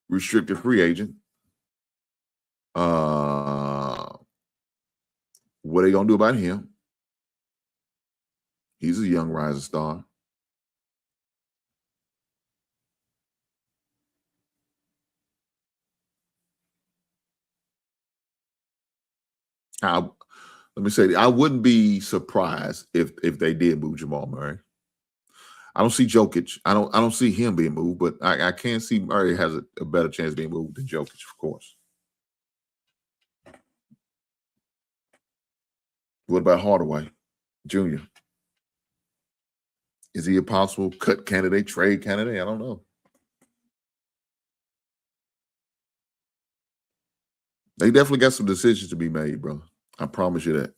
restricted free agent. What are they going to do about him? He's a young rising star. Let me say, I wouldn't be surprised if they did move Jamal Murray. I don't see Jokic. I don't see him being moved, but I can see Murray has a better chance of being moved than Jokic, of course. What about Hardaway Jr.? Is he a possible cut candidate, trade candidate? I don't know. They definitely got some decisions to be made, brother. I promise you that.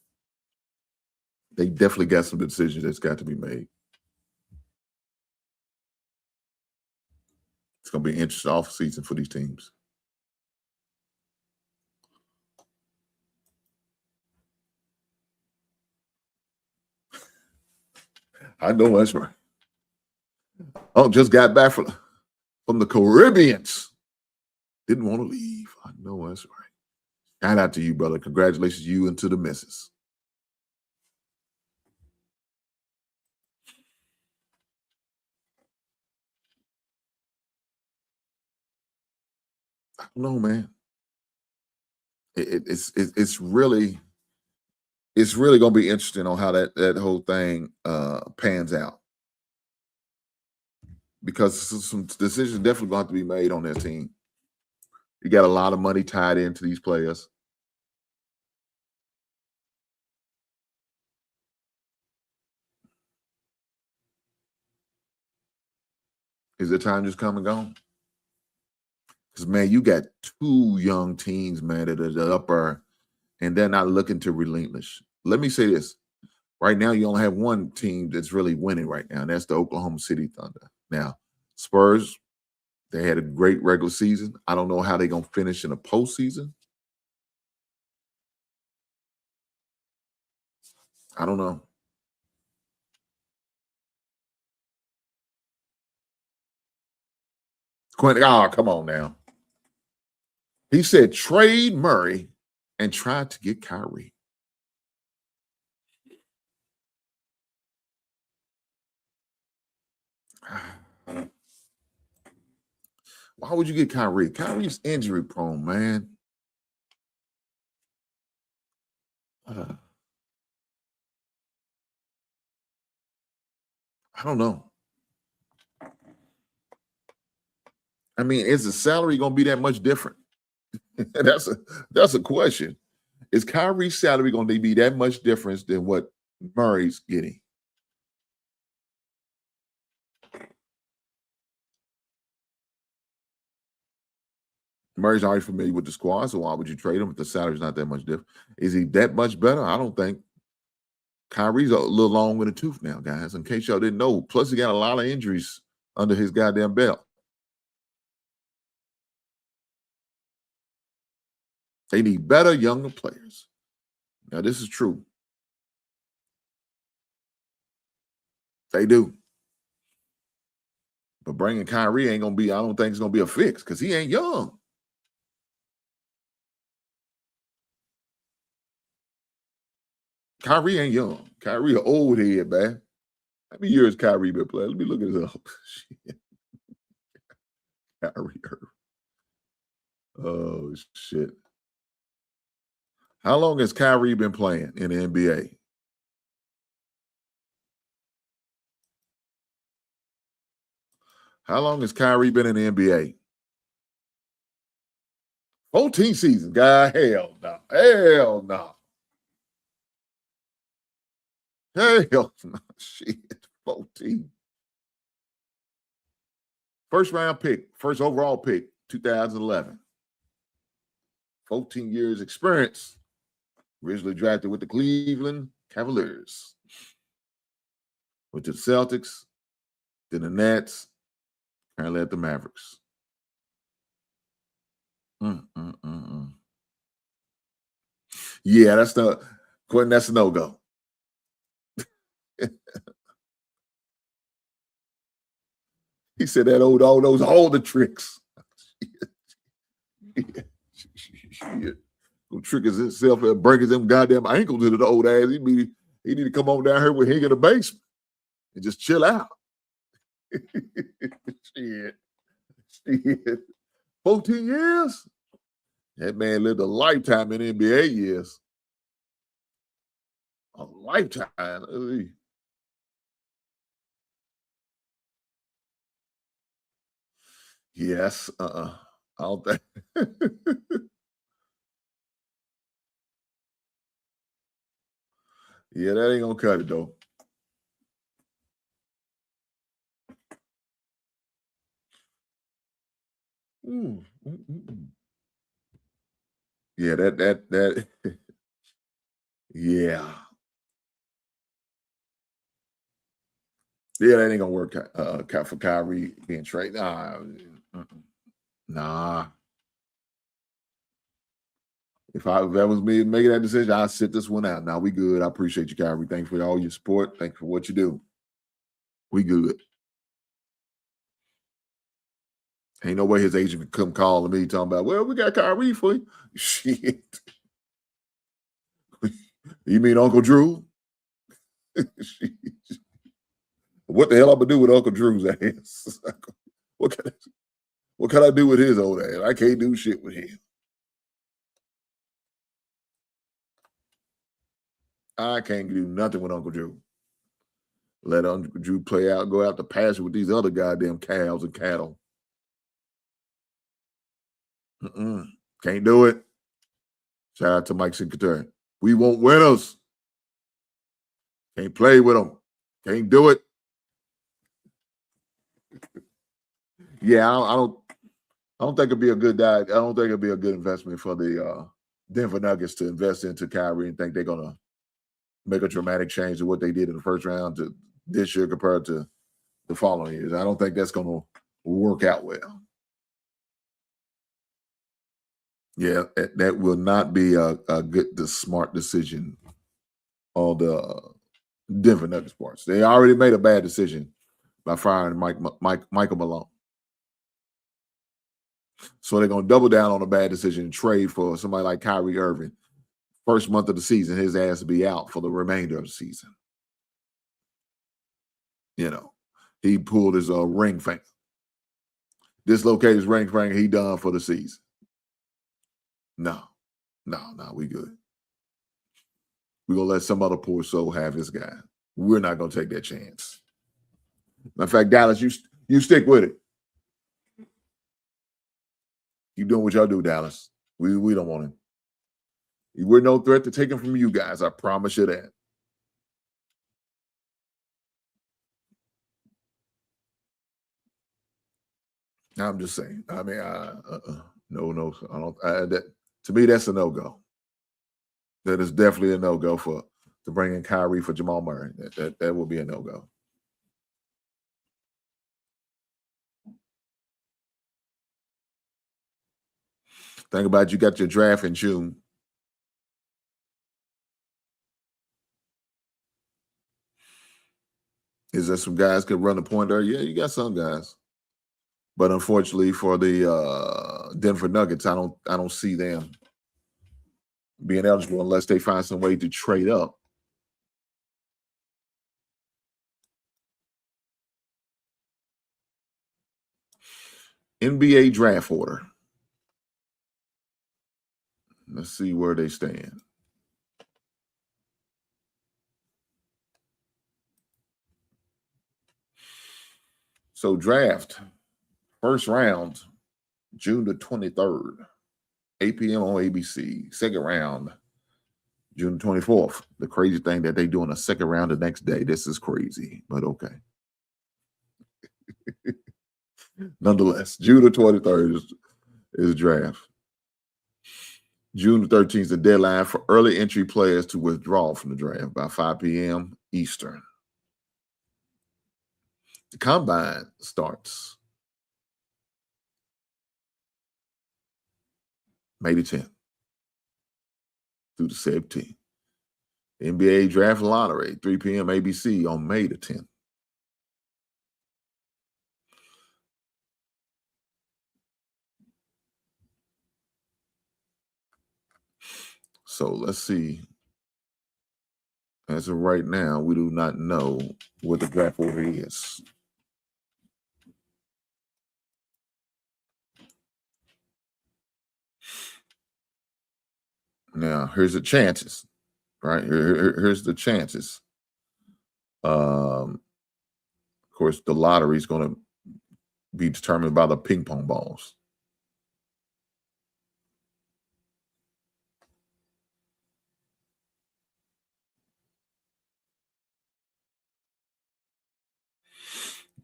They definitely got some decisions that's got to be made. It's going to be an interesting offseason for these teams. I know that's right. Oh, just got back from the Caribbeans. Didn't want to leave. I know that's right. Shout out to you, brother. Congratulations, you and to the missus. I don't know, man. It's really going to be interesting on how that whole thing pans out, because some decisions definitely going to have to be made on that team. You got a lot of money tied into these players. Is the time just come and gone? Because, man, you got two young teams, man, that are the upper, and they're not looking to relinquish. Let me say this. Right now, you only have one team that's really winning right now, and that's the Oklahoma City Thunder. Now, Spurs, they had a great regular season. I don't know how they're going to finish in the postseason. I don't know. Quentin, come on now. He said trade Murray and try to get Kyrie. Why would you get Kyrie? Kyrie's injury prone, man. I don't know. I mean, is the salary going to be that much different? That's a question. Is Kyrie's salary going to be that much different than what Murray's getting? Murray's already familiar with the squad, so why would you trade him if the salary's not that much different? Is he that much better? I don't think. Kyrie's a little long in the tooth now, guys, in case y'all didn't know. Plus, he got a lot of injuries under his goddamn belt. They need better, younger players. Now, this is true. They do. But bringing Kyrie ain't going to be, I don't think it's going to be a fix because he ain't young. Kyrie ain't young. Kyrie an old head, man. How many years Kyrie been playing? Let me look it up. Kyrie Irving. Oh, shit. How long has Kyrie been playing in the NBA? How long has Kyrie been in the NBA? 14 seasons, guy. Hell no. Hell no. Hell no. Shit. 14. First round pick, first overall pick, 2011. 14 years experience. Originally drafted with the Cleveland Cavaliers. Went to the Celtics, then the Nets, currently at the Mavericks. Yeah, that's the Quentin. That's a no-go. He said that all those all the tricks. Shit. Go trick himself and break his them goddamn ankles into the old ass. He need to come on down here with him in the basement and just chill out. Shit. 14 years? That man lived a lifetime in NBA years. A lifetime. Yes. I don't think. Yeah, that ain't gonna cut it though. Yeah, that yeah. Yeah, that ain't gonna work for Kyrie being traded. Nah. If that was me making that decision, I'd sit this one out. Now we good. I appreciate you, Kyrie. Thanks for all your support. Thanks for what you do. We good. Ain't no way his agent could come calling me talking about, well, we got Kyrie for you. Shit. You mean Uncle Drew? What the hell I'm gonna do with Uncle Drew's ass? What can I do with his old ass? I can't do shit with him. I can't do nothing with Uncle Drew. Let Uncle Drew play out, go out to pasture with these other goddamn cows and cattle. Can't do it. Shout out to Mike Sinclair. We want winners. Can't play with them. Can't do it. Yeah, I don't think it'd be a good I don't think it'd be a good investment for the Denver Nuggets to invest into Kyrie and think they're gonna make a dramatic change to what they did in the first round to this year compared to the following years. I don't think that's gonna work out well. Yeah, that will not be the smart decision on the Denver Nuggets parts. They already made a bad decision by firing Michael Malone. So they're going to double down on a bad decision and trade for somebody like Kyrie Irving. First month of the season, his ass will be out for the remainder of the season. You know, he pulled his ring finger. Dislocated his ring finger. He done for the season. No, we good. We're going to let some other poor soul have his guy. We're not going to take that chance. Matter of fact, Dallas, you stick with it. You doing what y'all do, Dallas. We don't want him. We're no threat to take him from you guys. I promise you that. I'm just saying. I mean, No, I don't. To me, that's a no-go. That is definitely a no-go to bring in Kyrie for Jamal Murray. That would be a no-go. Think about it, you got your draft in June. Is there some guys could run the point there? Yeah, you got some guys. But unfortunately for the Denver Nuggets, I don't see them being eligible unless they find some way to trade up. NBA draft order. Let's see where they stand. So draft, first round, June the 23rd, 8 p.m. on ABC. Second round, June 24th. The crazy thing that they doing a second round the next day. This is crazy, but okay. Nonetheless, June the 23rd is draft. June the 13th is the deadline for early entry players to withdraw from the draft by 5 p.m. Eastern. The combine starts May the 10th through the 17th. The NBA Draft Lottery, 3 p.m. ABC on May the 10th. So let's see. As of right now, we do not know what the draft order is. Now, here's the chances, right? Here's the chances. Of course, the lottery is going to be determined by the ping pong balls.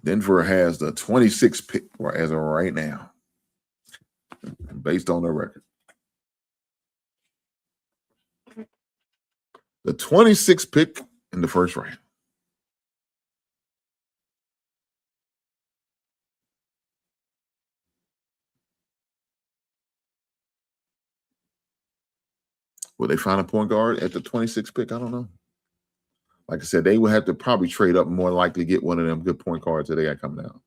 Denver has the 26th pick as of right now, based on their record. The 26th pick in the first round. Will they find a point guard at the 26th pick? I don't know. Like I said, they would have to probably trade up and more likely get one of them good point guards that they got coming out.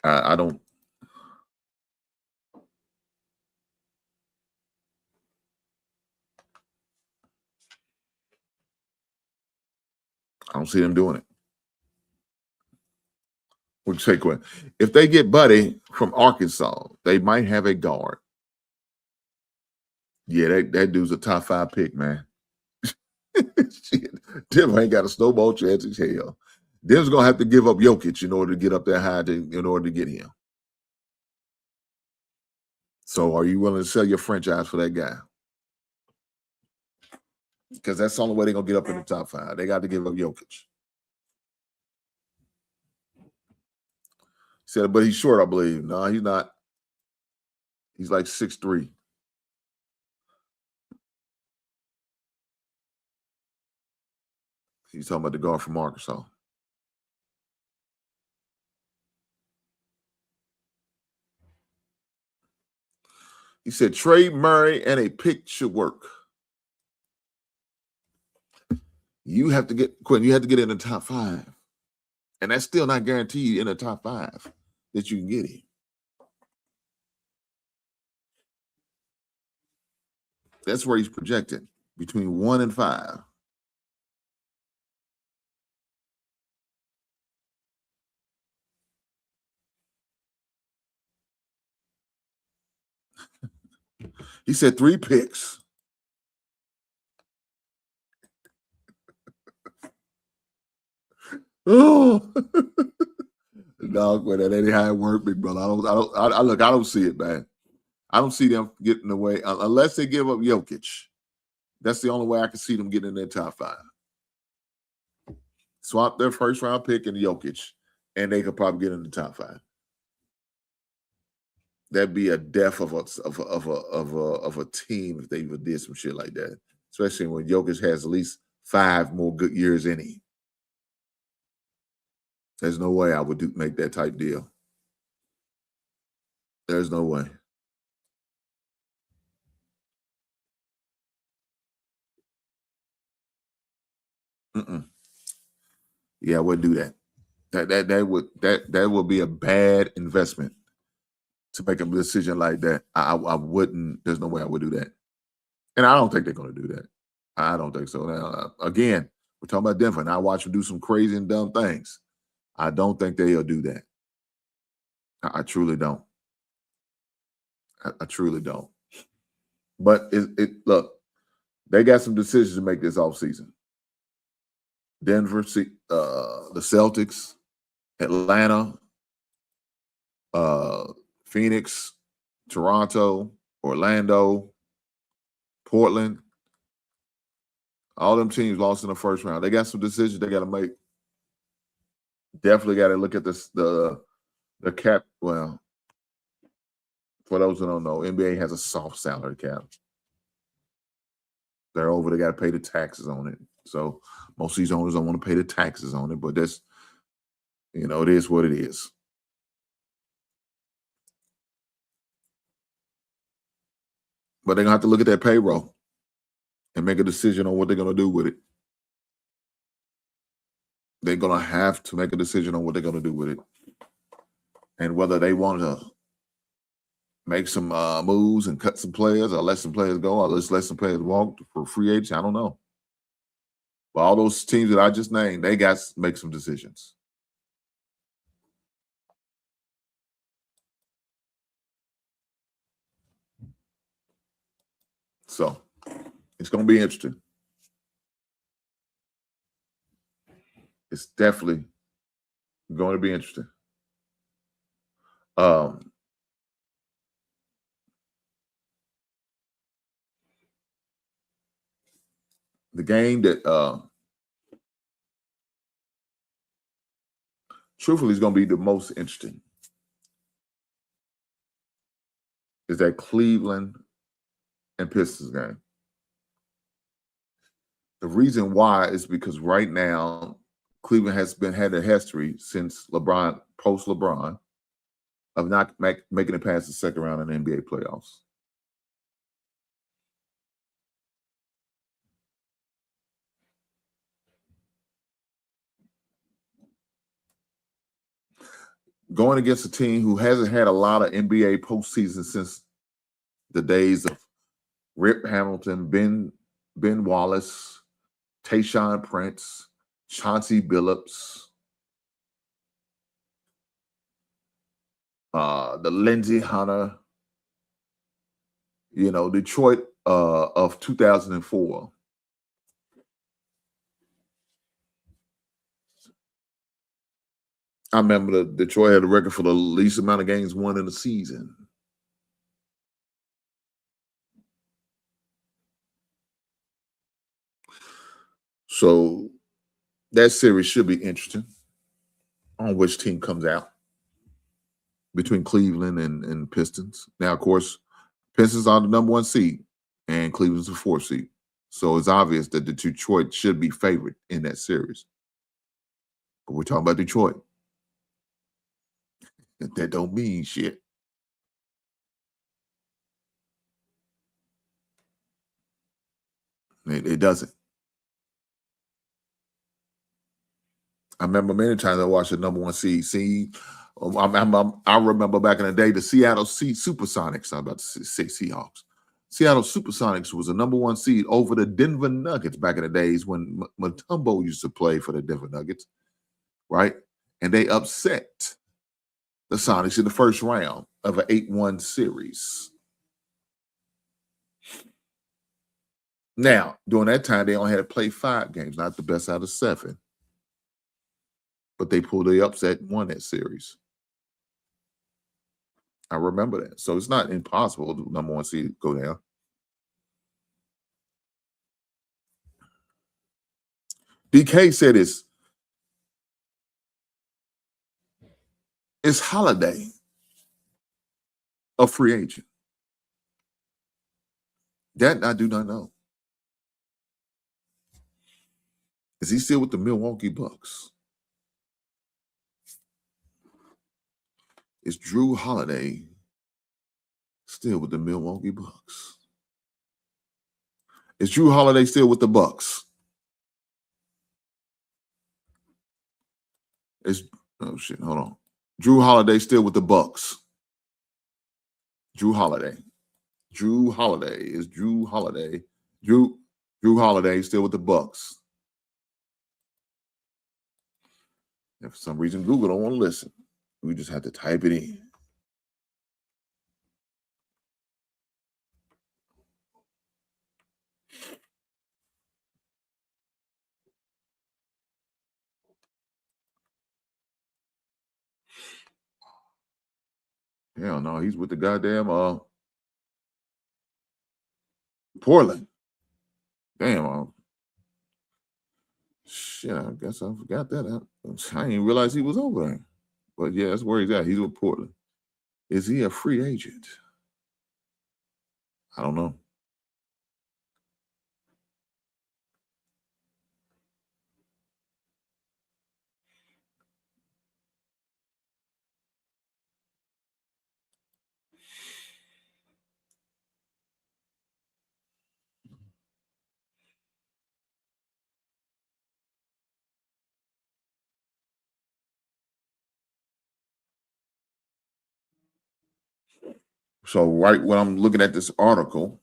I don't. I don't see them doing it. We'll say, if they get Buddy from Arkansas, they might have a guard. Yeah, that dude's a top 5 pick, man. Shit. Denver ain't got a snowball chance in hell. Denver's gonna have to give up Jokic in order to get up that high in order to get him. So, are you willing to sell your franchise for that guy? Because that's the only way they're gonna get up in the top 5. They got to give up Jokic. He said, but he's short, I believe. No, he's not. He's like 6'3". He's talking about the guard from Arkansas. He said, trade Murray and a pick should work. You have to get, Quentin, you have to get in the top 5. And that's still not guaranteed in the top 5 that you can get him. That's where he's projected, between 1 and 5. He said 3 picks. Oh, dog, that ain't how it work, big brother. I don't see it, man. I don't see them getting away unless they give up Jokic. That's the only way I can see them getting in their top 5. Swap their first round pick and Jokic, and they could probably get in the top 5. that'd be a death of a team if they even did some shit like that. Especially when Jokic has at least 5 more good years in him. There's no way I would make that type deal. There's no way. Yeah, I wouldn't do that. That would be a bad investment to make a decision like that. I wouldn't. There's no way I would do that, and I don't think they're going to do that. I don't think so. Now, again, we're talking about Denver, and I watch them do some crazy and dumb things. I don't think they'll do that. I truly don't. I truly don't. But look, they got some decisions to make this offseason. Denver, the Celtics, Atlanta, Phoenix, Toronto, Orlando, Portland. All them teams lost in the first round. They got some decisions they got to make. Definitely got to look at the cap. Well, for those who don't know, NBA has a soft salary cap. They're over. They got to pay the taxes on it. So most of these owners don't want to pay the taxes on it, but that's, it is what it is. But they're going to have to look at that payroll and make a decision on what they're going to do with it. They're going to have to make a decision on what they're going to do with it. And whether they want to make some moves and cut some players or let some players go or let some players walk for free agents, I don't know. But all those teams that I just named, they got to make some decisions. So it's going to be interesting. It's definitely going to be interesting. The game that truthfully is going to be the most interesting is that Cleveland and Pistons game. The reason why is because right now Cleveland has had a history since LeBron, post LeBron, of not making it past the second round in the NBA playoffs. Going against a team who hasn't had a lot of NBA postseason since the days of Rip Hamilton, Ben Wallace, Tayshaun Prince, Chauncey Billups, the Lindsey Hunter, Detroit of 2004. I remember Detroit had a record for the least amount of games won in a season. So that series should be interesting on which team comes out between Cleveland and Pistons. Now, of course, Pistons are the number 1 seed and Cleveland's the 4th seed. So it's obvious that the Detroit should be favored in that series. But we're talking about Detroit. That don't mean shit. It doesn't. I remember many times I watched the number 1 seed. I remember back in the day, the Seattle Supersonics. I'm about to say Seahawks. Seattle Supersonics was the number 1 seed over the Denver Nuggets back in the days when Mutombo used to play for the Denver Nuggets, right? And they upset the Sonics in the first round of an 8-1 series. Now, during that time, they only had to play 5 games, not the best out of 7. But they pulled the upset and won that series. I remember that. So it's not impossible the number 1 seed go down. DK said it's holiday. a free agent? That I do not know. Is he still with the Milwaukee Bucks? Is Drew Holiday still with the Milwaukee Bucks? Is Drew Holiday still with the Bucks? Oh shit, hold on. Drew Holiday still with the Bucks. Drew Holiday. Drew Holiday. Is Drew Holiday. Drew Holiday still with the Bucks. And for some reason, Google don't want to listen. We just have to type it in. Hell no, he's with the goddamn Portland. Damn, shit, I guess I forgot that. I didn't realize he was over there. But yeah, that's where he's at. He's with Portland. Is he a free agent? I don't know. So right when I'm looking at this article,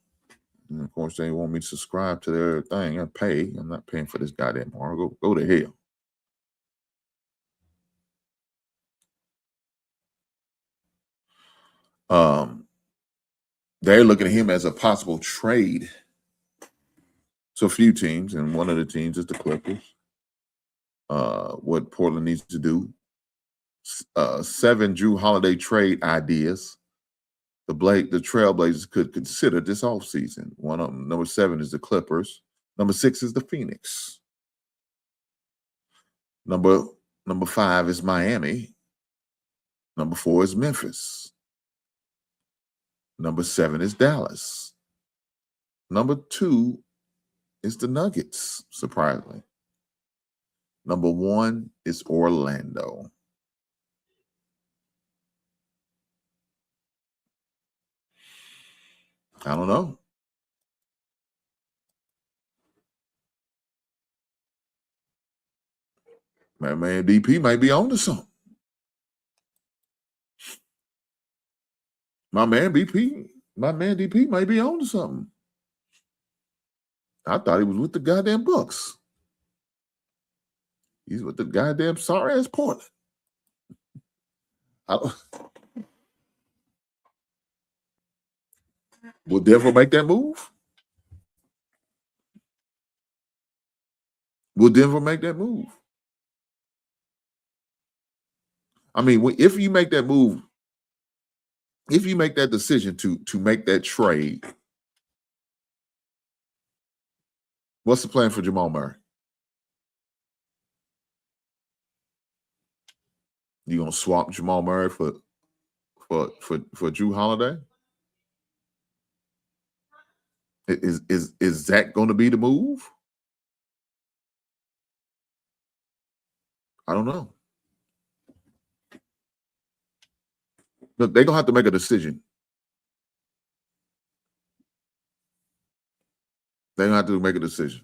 and of course they want me to subscribe to their thing and pay. I'm not paying for this goddamn article. Go to hell. They're looking at him as a possible trade to a few teams, and one of the teams is the Clippers. What Portland needs to do. 7 Drew Holiday trade ideas the Trailblazers could consider this offseason. One of them, number 7 is the Clippers. Number 6 is the Phoenix. Number 5 is Miami. Number 4 is Memphis. Number 7 is Dallas. Number 2 is the Nuggets, surprisingly. Number 1 is Orlando. I don't know. My man DP might be on to something. My man DP might be on to something. I thought he was with the goddamn Bucks. He's with the goddamn sorry ass Portland. Will Denver make that move? Will Denver make that move? I mean, if you make that move, if you make that decision to make that trade, what's the plan for Jamal Murray? You gonna swap Jamal Murray for Drew Holiday? Is that going to be the move? I don't know. Look, they're gonna have to make a decision. They're gonna have to make a decision.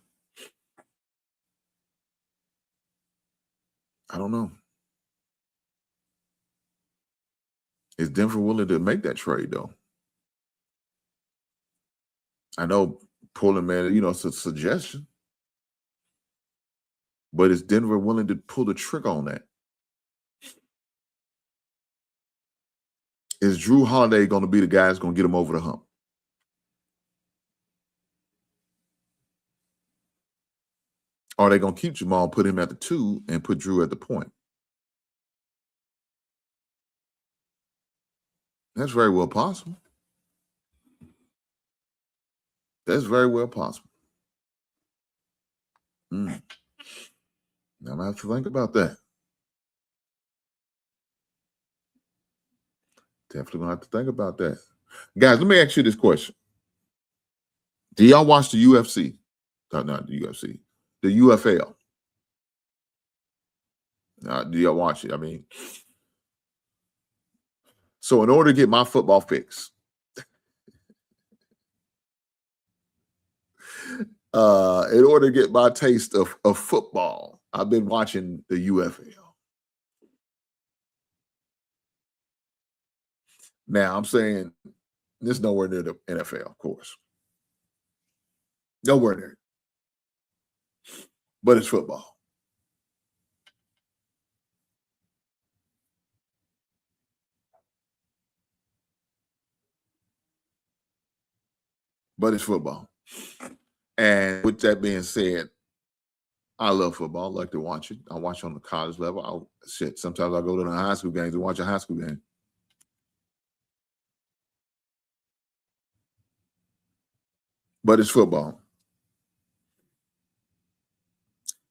I don't know. Is Denver willing to make that trade though? I know Portland, man, it's a suggestion. But is Denver willing to pull the trigger on that? Is Drew Holiday going to be the guy that's going to get him over the hump? Or are they going to keep Jamal, put him at the 2, and put Drew at the point? That's very well possible. That's very well possible. Now I'm going to have to think about that. Definitely gonna have to think about that. Guys, let me ask you this question. Do y'all watch the UFC? No, not the UFC. The UFL. Do y'all watch it? I mean, so in order to get my football fix, in order to get my taste of football, I've been watching the UFL. Now I'm saying this nowhere near the NFL, of course. Nowhere near. But it's football. But it's football. And with that being said, I love football. I like to watch it. I watch on the college level. Sometimes I go to the high school games and watch a high school game. But it's football.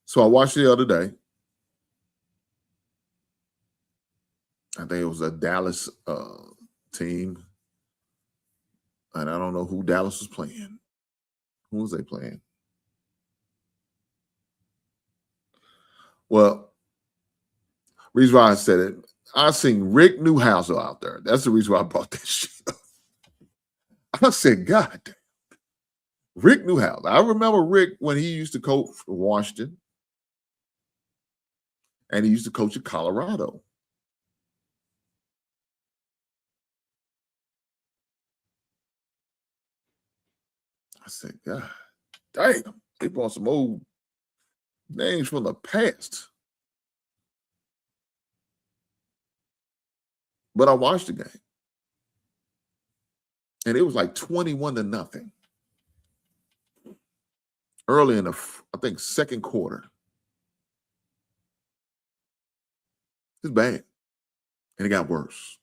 So I watched the other day. I think it was a Dallas team. And I don't know who Dallas was playing. Who was they playing? Well, reason why I said it, I seen Rick Newhouser out there. That's the reason why I brought this shit up. I said, God damn. Rick Newhouser. I remember Rick when he used to coach for Washington. And he used to coach at Colorado. I said, God damn. They brought some old names from the past. But I watched the game. And it was like 21-0. Early in the, I think, second quarter. It's bad. And it got worse.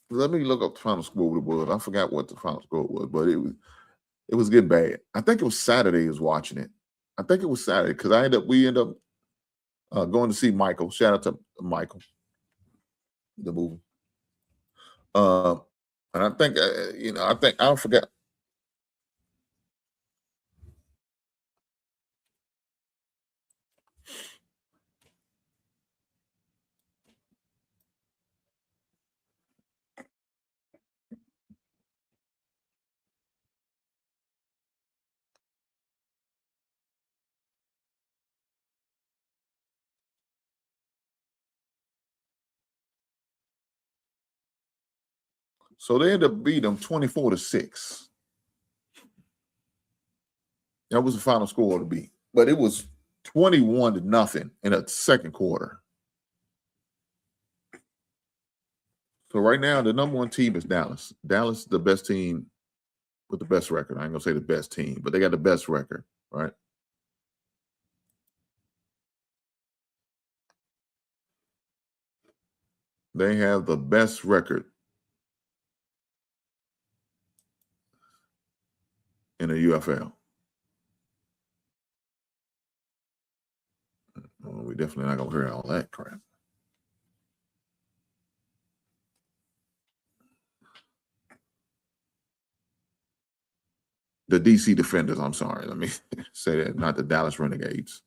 Let me look up the final score what it was. I forgot what the final score was, but it was getting bad. I think it was Saturday I was watching it. I think it was Saturday because we ended up going to see Michael. Shout out to Michael, the movie. And I think, I don't forget. So they ended up beating them 24-6. That was the final score to beat. But it was 21-0 in the second quarter. So right now, the number one team is Dallas. Dallas is the best team with the best record. I ain't gonna say the best team, but they got the best record, right? They have the best record in the UFL. Well, we definitely not gonna hear all that crap. The DC Defenders, I'm sorry, let me say that, not the Dallas Renegades.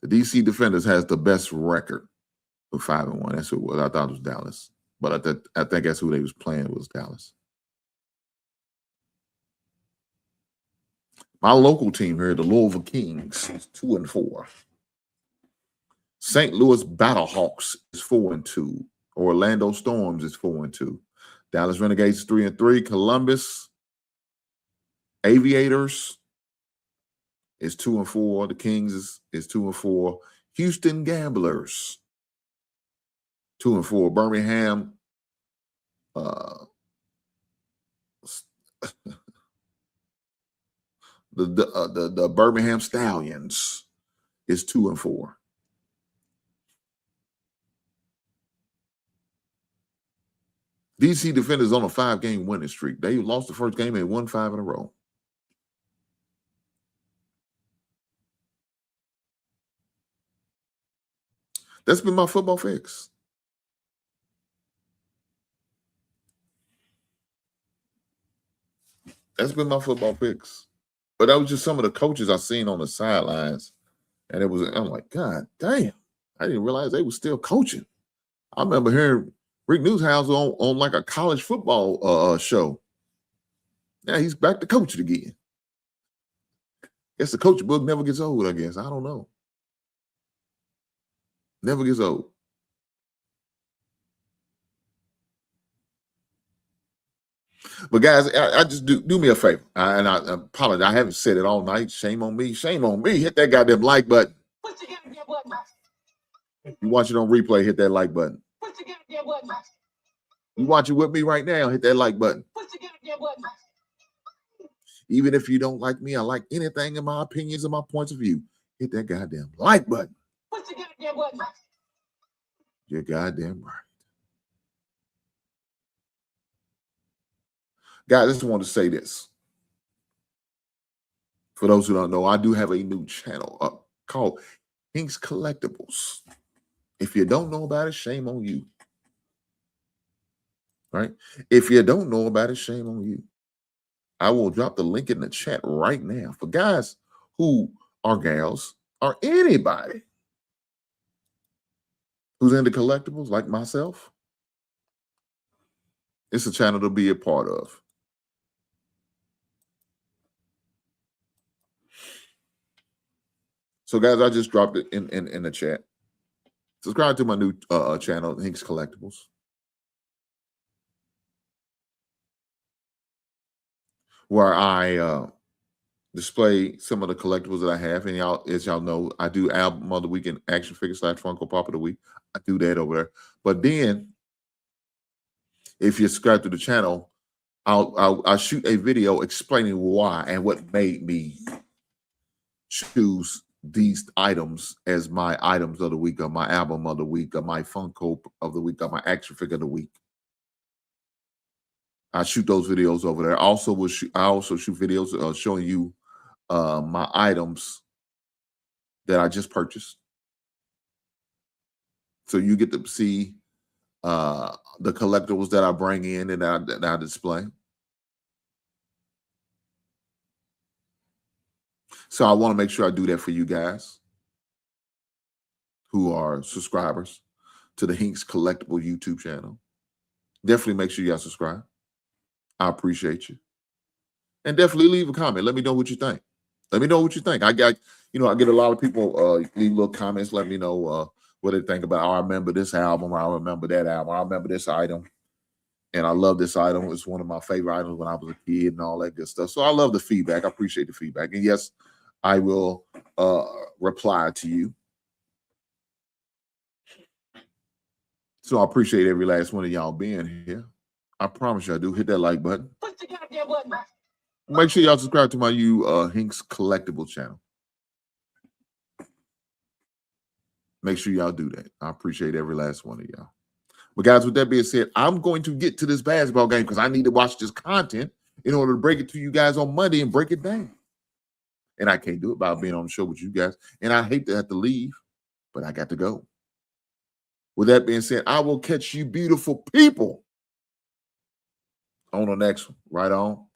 The DC Defenders has the best record of 5-1. That's who it was. I thought it was Dallas, but I think that's who they was playing was Dallas. My local team here, the Louisville Kings, is 2-4. St. Louis Battlehawks is 4-2. Orlando Storms is 4-2. Dallas Renegades is 3-3. Columbus Aviators is 2-4. The Kings is 2-4. Houston Gamblers 2-4. Birmingham the Birmingham Stallions is 2-4. DC Defenders on a 5-game winning streak. They lost the first game and won 5 in a row. That's been my football fix. That's been my football picks. But that was just some of the coaches I seen on the sidelines. And I'm like, God damn, I didn't realize they were still coaching. I remember hearing Rick Newhouse on like a college football show. Yeah, he's back to coaching again. Guess the coach book never gets old, I guess. I don't know. Never gets old. But guys, I just do me a favor. I apologize. I haven't said it all night. Shame on me. Shame on me. Hit that goddamn like button. You watch it on replay, hit that like button. You watch it with me right now, hit that like button. Even if you don't like me, I like anything in my opinions and my points of view, hit that goddamn like button. You're goddamn right. Guys, I just want to say this. For those who don't know, I do have a new channel called Hinks Collectibles. If you don't know about it, shame on you. Right? If you don't know about it, shame on you. I will drop the link in the chat right now for guys who are gals or anybody who's into collectibles like myself. It's a channel to be a part of. So, guys, I just dropped it in the chat. Subscribe to my new channel, Hinks Collectibles. Where I display some of the collectibles that I have. And y'all, as y'all know, I do album of the week and action figure / Funko Pop of the week. I do that over there. But then, if you subscribe to the channel, I'll shoot a video explaining why and what made me choose these items as my items of the week, or my album of the week, or my Funko of the week, or my action figure of the week. I shoot those videos over there. I also shoot videos showing you my items that I just purchased. So you get to see the collectibles that I bring in and that I display. So I want to make sure I do that for you guys who are subscribers to the Hinks Collectible YouTube channel. Definitely make sure y'all subscribe. I appreciate you. And definitely leave a comment. Let me know what you think. Let me know what you think. I get a lot of people leave little comments. Let me know what they think about. Oh, I remember this album. I remember that album. I remember this item. And I love this item. It's one of my favorite items when I was a kid and all that good stuff. So I love the feedback. I appreciate the feedback. And yes, I will reply to you. So I appreciate every last one of y'all being here. I promise you I do. Hit that like button. Make sure y'all subscribe to my new Hinks Collectible channel. Make sure y'all do that. I appreciate every last one of y'all. But guys, with that being said, I'm going to get to this basketball game because I need to watch this content in order to break it to you guys on Monday and break it down. And I can't do it by being on the show with you guys. And I hate to have to leave, but I got to go. With that being said, I will catch you beautiful people on the next one. Right on.